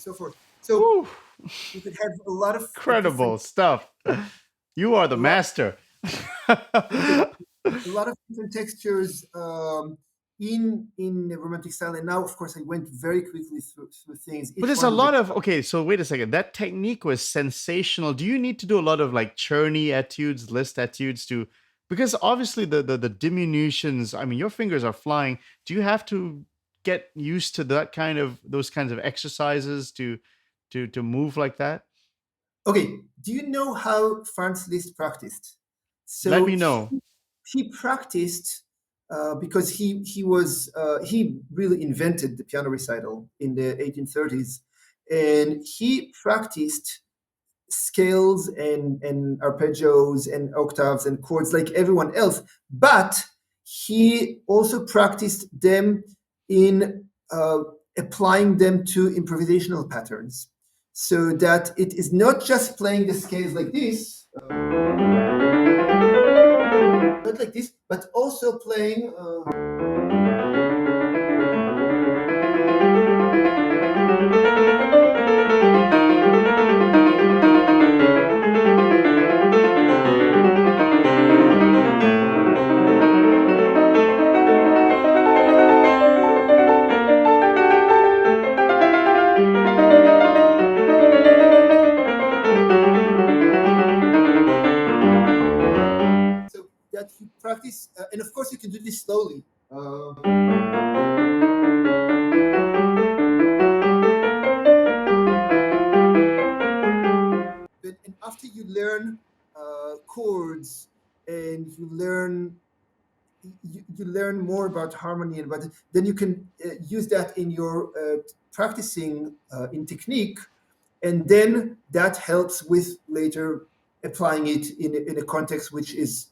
[SPEAKER 2] so forth. So
[SPEAKER 1] Whew,
[SPEAKER 2] you could have a lot of
[SPEAKER 1] incredible
[SPEAKER 2] different,
[SPEAKER 1] stuff. You are the
[SPEAKER 2] a lot,
[SPEAKER 1] master.
[SPEAKER 2] okay, a lot of different textures in the romantic style. And now, of course, I went very quickly through things.
[SPEAKER 1] But
[SPEAKER 2] Each
[SPEAKER 1] there's a
[SPEAKER 2] one of
[SPEAKER 1] lot
[SPEAKER 2] it.
[SPEAKER 1] of okay. So wait a second. That technique was sensational. Do you need to do a lot of like churny etudes, list etudes to? Because obviously the diminutions. I mean, your fingers are flying. Do you have to get used to that kind of those kinds of exercises to move like that?
[SPEAKER 2] Okay, do you know how Franz Liszt practiced?
[SPEAKER 1] Let
[SPEAKER 2] So
[SPEAKER 1] me know.
[SPEAKER 2] he practiced because he really invented the piano recital in the 1830s, and he practiced scales and arpeggios and octaves and chords like everyone else, but he also practiced them in applying them to improvisational patterns, so that it is not just playing the scales like this, not like this, but also playing. So that you practice, and of course you can do this slowly. And after you learn chords and you learn more about harmony, and about then you can use that in your practicing in technique, and then that helps with later applying it in a context which is,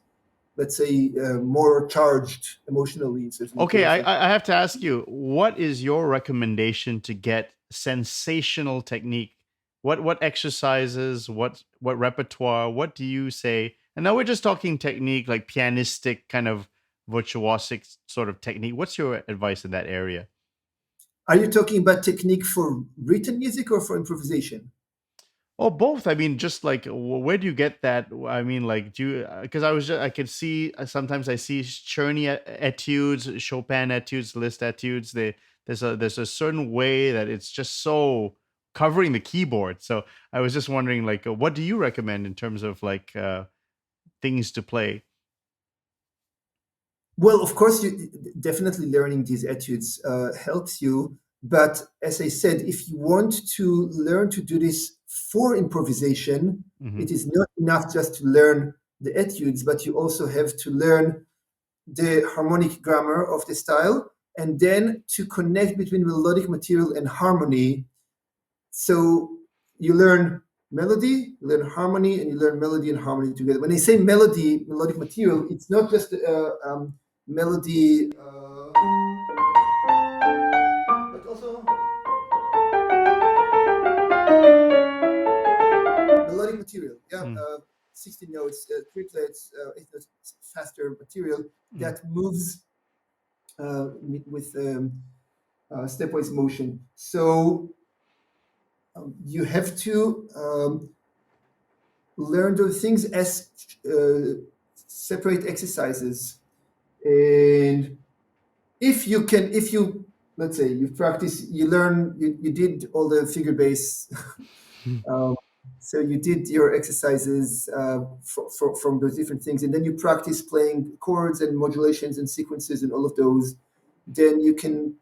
[SPEAKER 2] let's say, more charged emotionally in certain
[SPEAKER 1] Okay,
[SPEAKER 2] terms.
[SPEAKER 1] I have to ask you, what is your recommendation to get sensational technique? What exercises, what repertoire, what do you say? And now we're just talking technique, like pianistic kind of virtuosic sort of technique. What's your advice in that area?
[SPEAKER 2] Are you talking about technique for written music or for improvisation?
[SPEAKER 1] Oh, both. I mean, just like where do you get that? I mean, like, do you? Because I could see sometimes I see Czerny etudes, Chopin etudes, Liszt etudes. There's a certain way that it's just so covering the keyboard. So I was just wondering, like, what do you recommend in terms of like things to play?
[SPEAKER 2] Well, of course, you definitely learning these etudes helps you. But as I said, if you want to learn to do this for improvisation,
[SPEAKER 1] Hmm.
[SPEAKER 2] it is not enough just to learn the etudes, but you also have to learn the harmonic grammar of the style, and then to connect between melodic material and harmony. So you learn melody, you learn harmony, and you learn melody and harmony together. When I say melody, melodic material, it's not just melody, but also melodic material. Yeah, 16 notes, triplets, eight notes, faster material
[SPEAKER 1] Mm.
[SPEAKER 2] that moves with stepwise motion. So you have to learn those things as separate exercises. And if you, let's say, you practice, you did all the figure bass. um, so you did your exercises from those different things, and then you practice playing chords and modulations and sequences and all of those. Then you can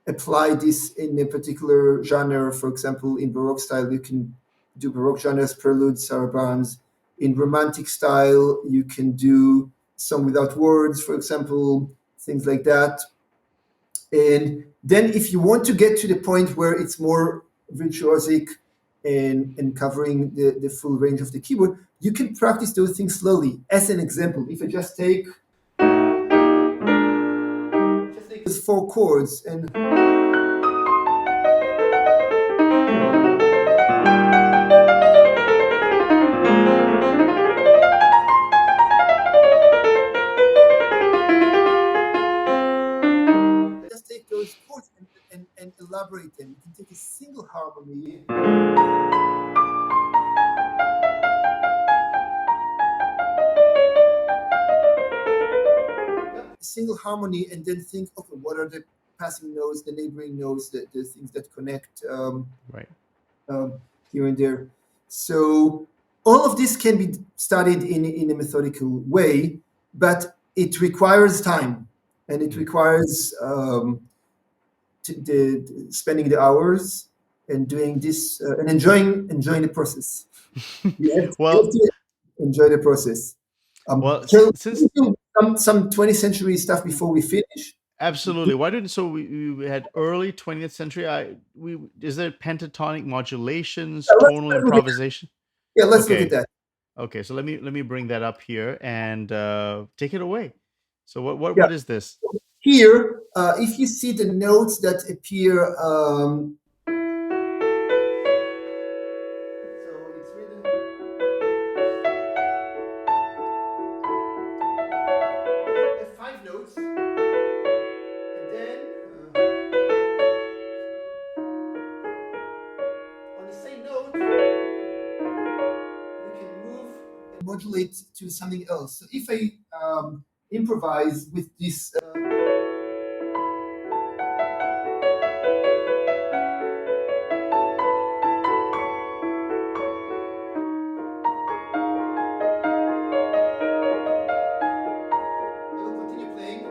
[SPEAKER 2] apply this in a particular genre. For example, in Baroque style, you can do Baroque genres, preludes, sarabands. In Romantic style, you can do song without words, for example, things like that. And then if you want to get to the point where it's more virtuosic and covering the full range of the keyboard, you can practice those things slowly. As an example, if I just take those four chords and just take those chords and elaborate them. You can take a single harmony, and then think, okay, what are the passing notes, the neighboring notes, the things that connect
[SPEAKER 1] Right.
[SPEAKER 2] um, here and there. So all of this can be studied in a methodical way, but it requires time, and it
[SPEAKER 1] Mm.
[SPEAKER 2] requires spending the hours and doing this and enjoying the process. You have
[SPEAKER 1] Well,
[SPEAKER 2] to enjoy the process.
[SPEAKER 1] well,
[SPEAKER 2] Shall we
[SPEAKER 1] since
[SPEAKER 2] do some 20th century stuff before we finish?
[SPEAKER 1] absolutely. Why didn't so we had early 20th century? I we is there pentatonic modulations, tonal
[SPEAKER 2] Let's look at that.
[SPEAKER 1] improvisation?
[SPEAKER 2] Yeah, let's look at
[SPEAKER 1] Okay.
[SPEAKER 2] that.
[SPEAKER 1] Okay, so let me bring that up here and take it away. So what
[SPEAKER 2] Yeah.
[SPEAKER 1] what is this?
[SPEAKER 2] Here, if you see the notes that appear, so it's written five notes, and then on the same note, we can move and modulate to something else. So if I improvise with this. I will continue playing.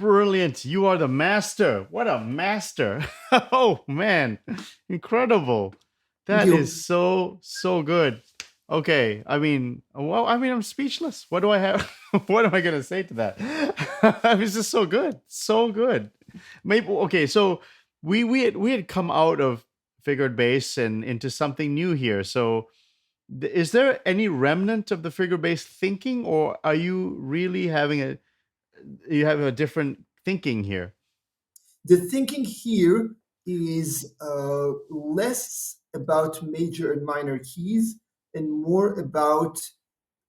[SPEAKER 1] Brilliant. You are the master. What a master. Oh, man. Incredible.
[SPEAKER 2] Thank
[SPEAKER 1] That is
[SPEAKER 2] you.
[SPEAKER 1] so good. Okay. I'm speechless. What do I have? What am I going to say to that? It's just so good. So good. Maybe, okay. So we had come out of figured bass and into something new here. So is there any remnant of the figure based thinking, or are you really you have a different thinking here?
[SPEAKER 2] The thinking here is less about major and minor keys and more about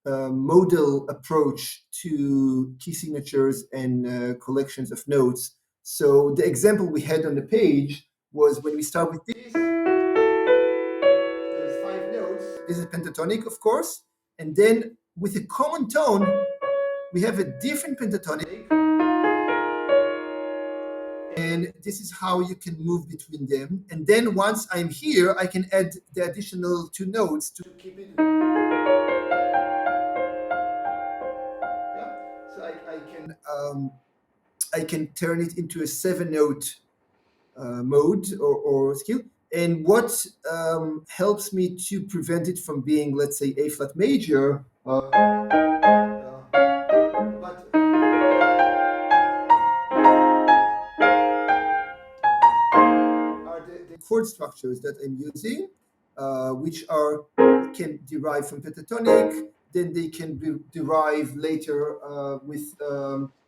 [SPEAKER 2] modal approach to key signatures and collections of notes. So the example we had on the page was when we start with this, there's 5 notes. This is pentatonic, of course. And then with a common tone, we have a different pentatonic. And this is how you can move between them. And then once I'm here, I can add the additional 2 notes to keep it. Yeah. So I can turn it into a 7-note mode or skill. And what helps me to prevent it from being, let's say, A flat major, but are the chord structures that I'm using, which can derive from pentatonic. Then they can derive later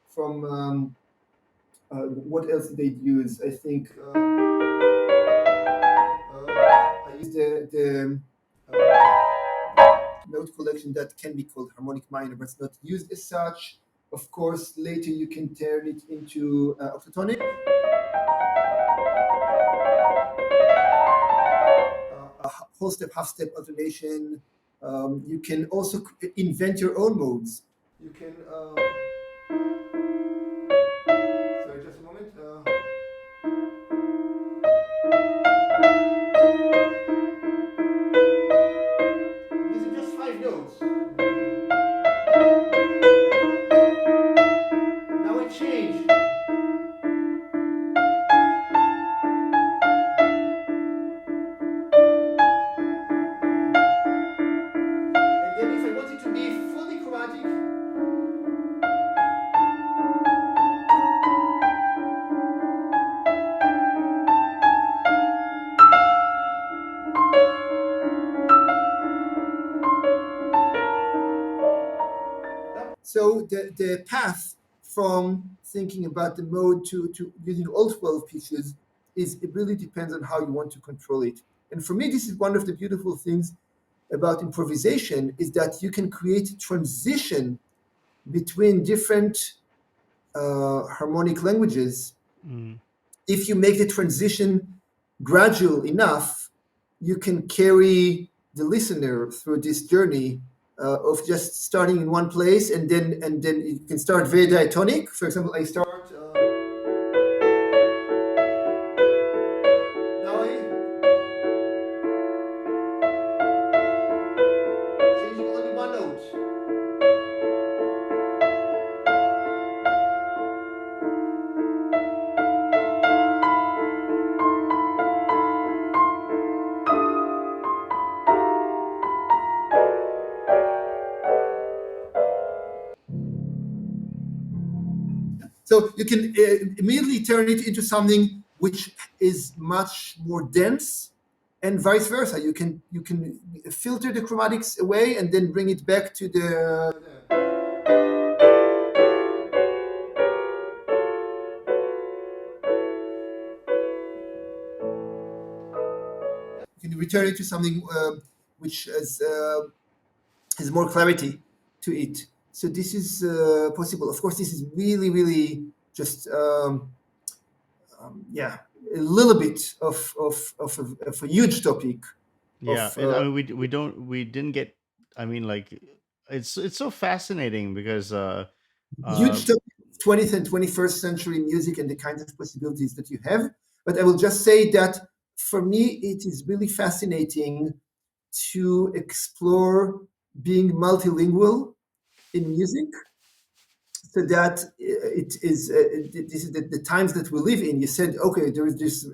[SPEAKER 2] from what else did they use? I think I used the note collection that can be called harmonic minor, but it's not used as such. Of course, later you can turn it into octatonic. A whole step, half step alternation. You can also invent your own modes. You can. Sorry, just a moment. These are just 5 notes. Now I change. And then if I want it to be fully chromatic, so the path from thinking about the mode to using all 12 pitches it really depends on how you want to control it. And for me, this is one of the beautiful things about improvisation is that you can create a transition between different harmonic languages.
[SPEAKER 1] Mm.
[SPEAKER 2] If you make the transition gradual enough, you can carry the listener through this journey of just starting in one place and then you can start very diatonic. For example, I start now I changing only one note. So you can immediately turn it into something which is much more dense, and vice versa. You can filter the chromatics away and then bring it back to the. You can return it to something which has more clarity to it. So this is possible. Of course, this is really, really just yeah, a little bit of a huge topic
[SPEAKER 1] Yeah,
[SPEAKER 2] of
[SPEAKER 1] and I mean we didn't get. I mean, like it's so fascinating because uh
[SPEAKER 2] huge topic of 20th and 21st century music and the kinds of possibilities that you have. But I will just say that for me, it is really fascinating to explore being multilingual in music. so that it is this is the times that we live in. You said, okay, there is this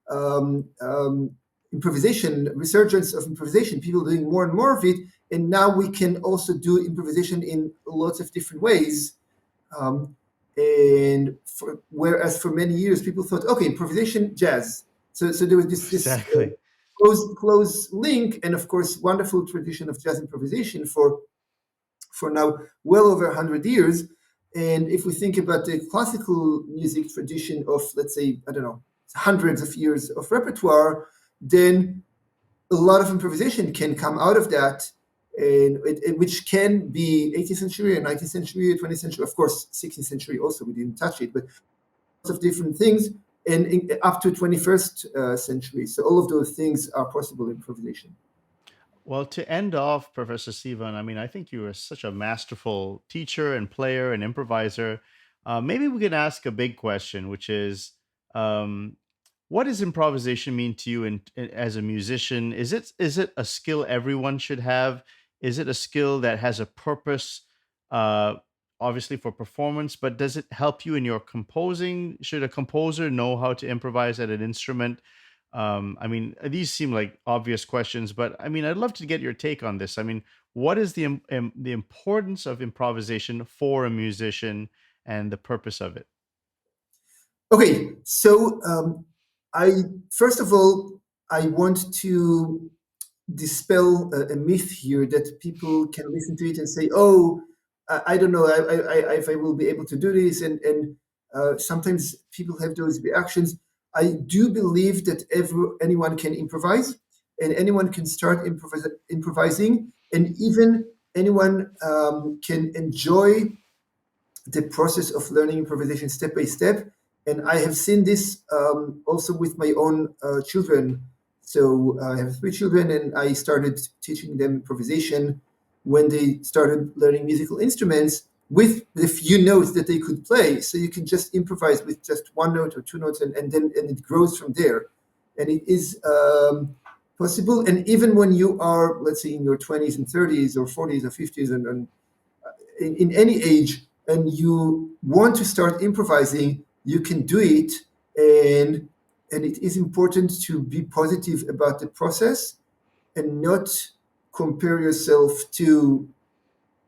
[SPEAKER 2] um, um, improvisation, resurgence of improvisation, people doing more and more of it, and now we can also do improvisation in lots of different ways. Um, and whereas for many years people thought, okay, improvisation, jazz. So there was this
[SPEAKER 1] Exactly.
[SPEAKER 2] close link, and of course, wonderful tradition of jazz improvisation for now well over 100 years. And if we think about the classical music tradition of, let's say, I don't know, hundreds of years of repertoire, then a lot of improvisation can come out of that, and which can be 18th century or 19th century or 20th century, of course, 16th century also, we didn't touch it, but lots of different things, and up to 21st century. So all of those things are possible in improvisation.
[SPEAKER 1] Well, to end off, Professor Sivan, I mean, I think you are such a masterful teacher and player and improviser. Maybe we can ask a big question, which is, um, what does improvisation mean to you as a musician? Is it a skill everyone should have? Is it a skill that has a purpose, uh, obviously for performance, but does it help you in your composing? Should a composer know how to improvise at an instrument? I mean, these seem like obvious questions, but I mean, I'd love to get your take on this. I mean, what is the importance of improvisation for a musician and the purpose of it?
[SPEAKER 2] Okay, so I first of all I want to dispel a myth here that people can listen to it and say, "Oh, I don't know if I will be able to do this," and sometimes people have those reactions. I do believe that anyone can improvise, and anyone can start improvising, and even anyone can enjoy the process of learning improvisation step by step. And I have seen this also with my own children. So I have three children, and I started teaching them improvisation when they started learning musical instruments with the few notes that they could play. So you can just improvise with just one note or two notes, and then it grows from there. And it is possible. And even when you are, let's say, in your 20s and 30s or 40s or 50s, and in any age, and you want to start improvising, you can do it. And it is important to be positive about the process and not compare yourself to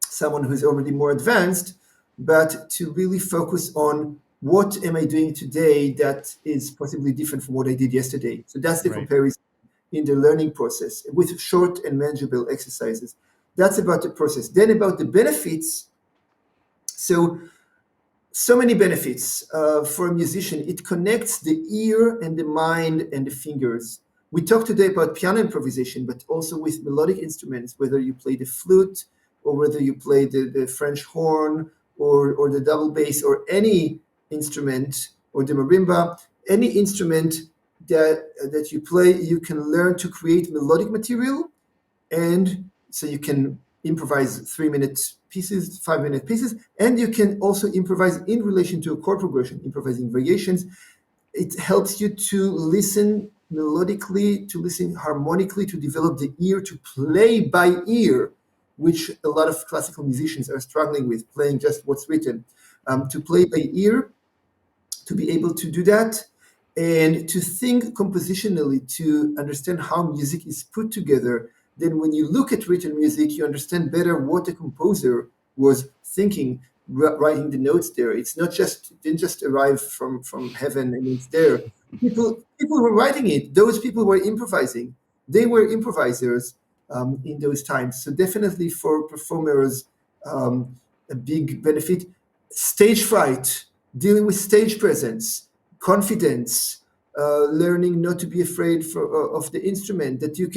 [SPEAKER 2] someone who's already more advanced, but to really focus on what am I doing today that is possibly different from what I did yesterday. So that's the
[SPEAKER 1] Right.
[SPEAKER 2] comparison in the learning process with short and manageable exercises. That's about the process. Then about the benefits. So many benefits for a musician. It connects the ear and the mind and the fingers. We talked today about piano improvisation, but also with melodic instruments, whether you play the flute or whether you play the French horn or the double bass or any instrument or the marimba, any instrument that you play, you can learn to create melodic material. And so you can improvise 3-minute pieces, 5-minute pieces, and you can also improvise in relation to a chord progression, improvising variations. It helps you to listen melodically, to listen harmonically, to develop the ear, to play by ear, which a lot of classical musicians are struggling with, playing just what's written. To play by ear, to be able to do that, and to think compositionally, to understand how music is put together. Then when you look at written music, you understand better what the composer was thinking, writing the notes there. It's not just, it didn't just arrive from heaven and it's there. People were writing it. Those people were improvising. They were improvisers in those times. So definitely for performers, a big benefit. Stage fright, dealing with stage presence, confidence, learning not to be afraid of the instrument, that you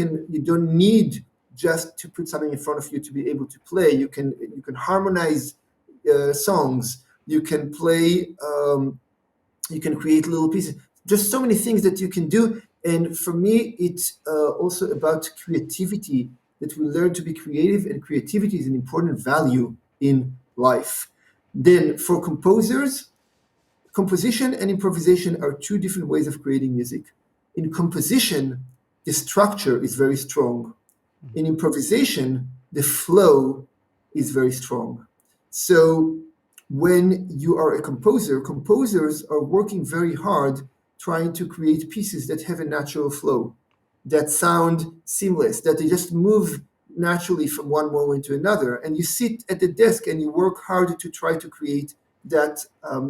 [SPEAKER 2] don't need just to put something in front of you to be able to play. You can harmonize songs. You can play. You can create little pieces. Just so many things that you can do. And for me, it's also about creativity. That we learn to be creative, and creativity is an important value in life. Then for composers, composition and improvisation are two different ways of creating music. In composition, the structure is very strong.
[SPEAKER 1] Mhm.
[SPEAKER 2] In improvisation, the flow is very strong. So When you are a composer, composers are working very hard trying to create pieces that have a natural flow, that sound seamless, that they just move naturally from one moment to another. And you sit at the desk and you work hard to try to create that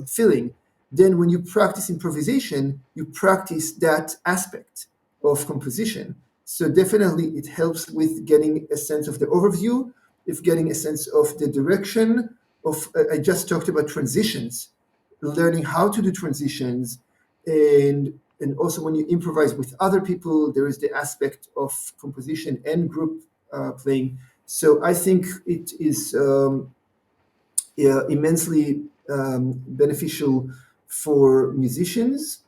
[SPEAKER 2] feeling. Then, when you practice improvisation, you practice that aspect of composition. So, definitely, it helps with getting a sense of the overview, if getting a sense of the direction of. I just talked about transitions, learning how to do transitions, and also when you improvise with other people, there is the aspect of composition and group playing. So I think it is yeah, immensely beneficial for musicians.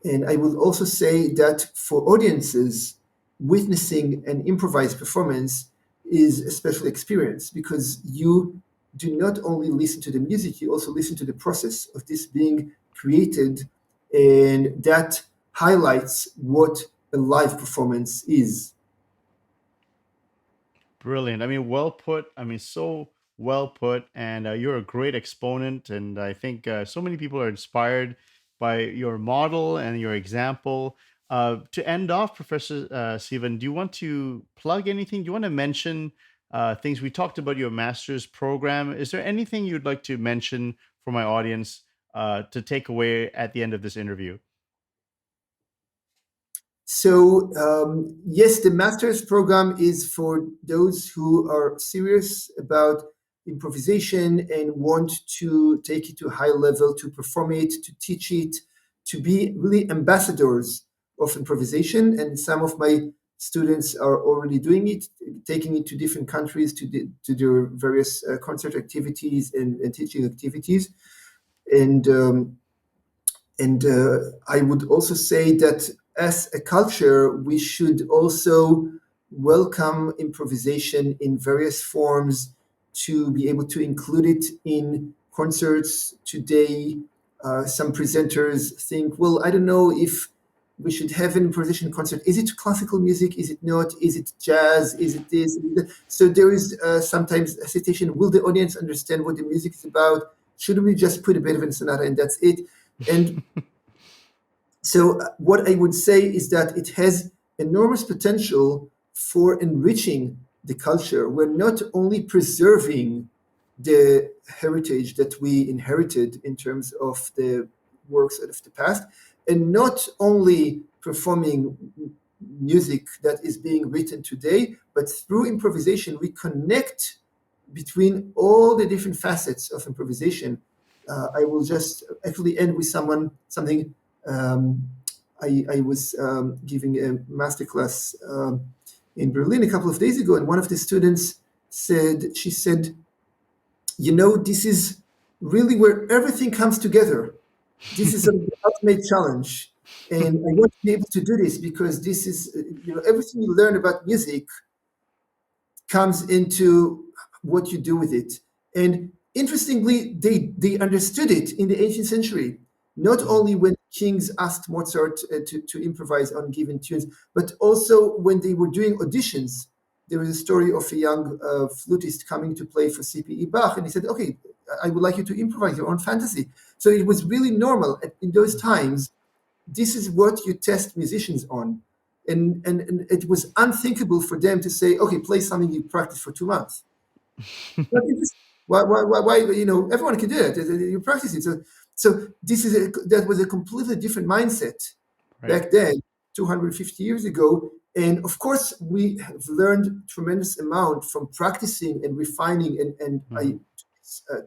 [SPEAKER 2] And I will also say that for audiences, witnessing an improvised performance is a special experience because you do not only listen to the music, you also listen to the process of this being created. And that highlights what a live performance is.
[SPEAKER 1] Brilliant. I mean, well put. I mean, so well put. And you're a great exponent. And I think so many people are inspired by your model and your example. To end off, Professor Sivan, do you want to plug anything? Do you want to mention things? We talked about your master's program. Is there anything you'd like to mention for my audience to take away at the end of this interview?
[SPEAKER 2] So, yes, the master's program is for those who are serious about improvisation and want to take it to a high level, to perform it, to teach it, to be really ambassadors of improvisation. And some of my students are already doing it, taking it to different countries to their various concert activities and teaching activities. And I would also say that as a culture, we should also welcome improvisation in various forms to be able to include it in concerts today. Some presenters think, well, I don't know if we should have an improvisation concert. Is it classical music? Is it not? Is it jazz? Is it this? Is it that? So there is sometimes a hesitation. Will the audience understand what the music is about? Should we just put a bit of a sonata and that's it? And so, what I would say is that it has enormous potential for enriching the culture. We're not only preserving the heritage that we inherited in terms of the works of the past, and not only performing music that is being written today, but through improvisation, we connect between all the different facets of improvisation. I will just actually end with something. um, I was giving a masterclass in Berlin a couple of days ago, and one of the students said, she said, this is really where everything comes together. This is the ultimate challenge. And I want to be able to do this because this is, everything you learn about music comes into what you do with it. And interestingly, they understood it in the 18th century, not
[SPEAKER 1] Mm,
[SPEAKER 2] only when kings asked Mozart to improvise on given tunes, but also when they were doing auditions. There was a story of a young flutist coming to play for C.P.E. Bach, and he said, okay, I would like you to improvise your own fantasy. So it was really normal in those
[SPEAKER 1] mm.
[SPEAKER 2] times. This is what you test musicians on. And it was unthinkable for them to say, okay, play something you practice for 2 months. But why, everyone can do it. You practice it. So that was a completely different mindset
[SPEAKER 1] Right.
[SPEAKER 2] back then, 250 years ago. And of course, we have learned tremendous amount from practicing and refining. And
[SPEAKER 1] Mhm.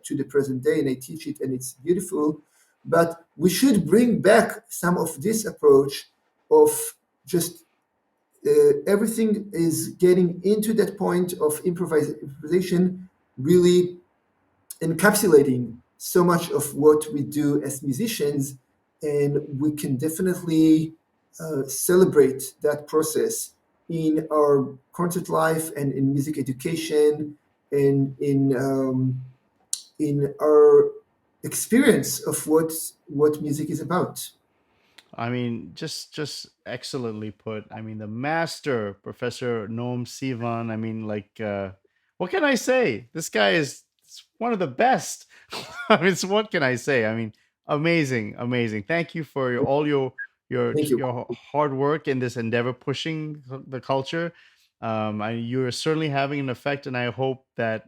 [SPEAKER 2] to the present day, and I teach it, and it's beautiful. But we should bring back some of this approach of just everything is getting into that point of improvisation, really encapsulating so much of what we do as musicians, and we can definitely celebrate that process in our concert life and in music education and in our experience of what music is about.
[SPEAKER 1] I mean, just excellently put. I mean, the master, Professor Noam Sivan. I mean, like, what can I say? This guy is it's one of the best. I mean, so what can I say? I mean, amazing, amazing. Thank you for all
[SPEAKER 2] Thank you.
[SPEAKER 1] your hard work in this endeavor, pushing the culture. You're certainly having an effect, and I hope that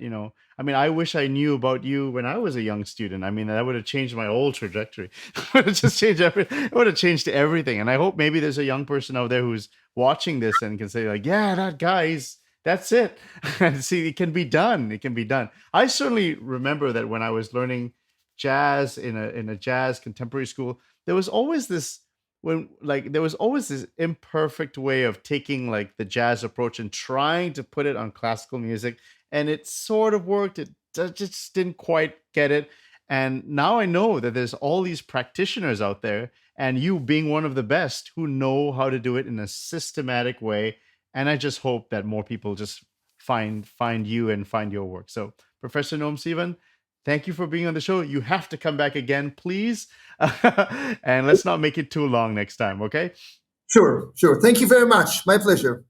[SPEAKER 1] I mean, I wish I knew about you when I was a young student. I mean, that would have changed my whole trajectory. Would have just changed it would have changed everything. And I hope maybe there's a young person out there who's watching this and can say like, yeah, that guy's that's it. And see, it can be done. It can be done. I certainly remember that when I was learning jazz in a jazz contemporary school, there was always this there was always this imperfect way of taking like the jazz approach and trying to put it on classical music, and it sort of worked. It just didn't quite get it. And now I know that there's all these practitioners out there, and you being one of the best who know how to do it in a systematic way. And I just hope that more people just find you and find your work. So, Professor Noam Sivan, thank you for being on the show. You have to come back again, please. And let's not make it too long next time, okay?
[SPEAKER 2] Sure, sure. Thank you very much. My pleasure.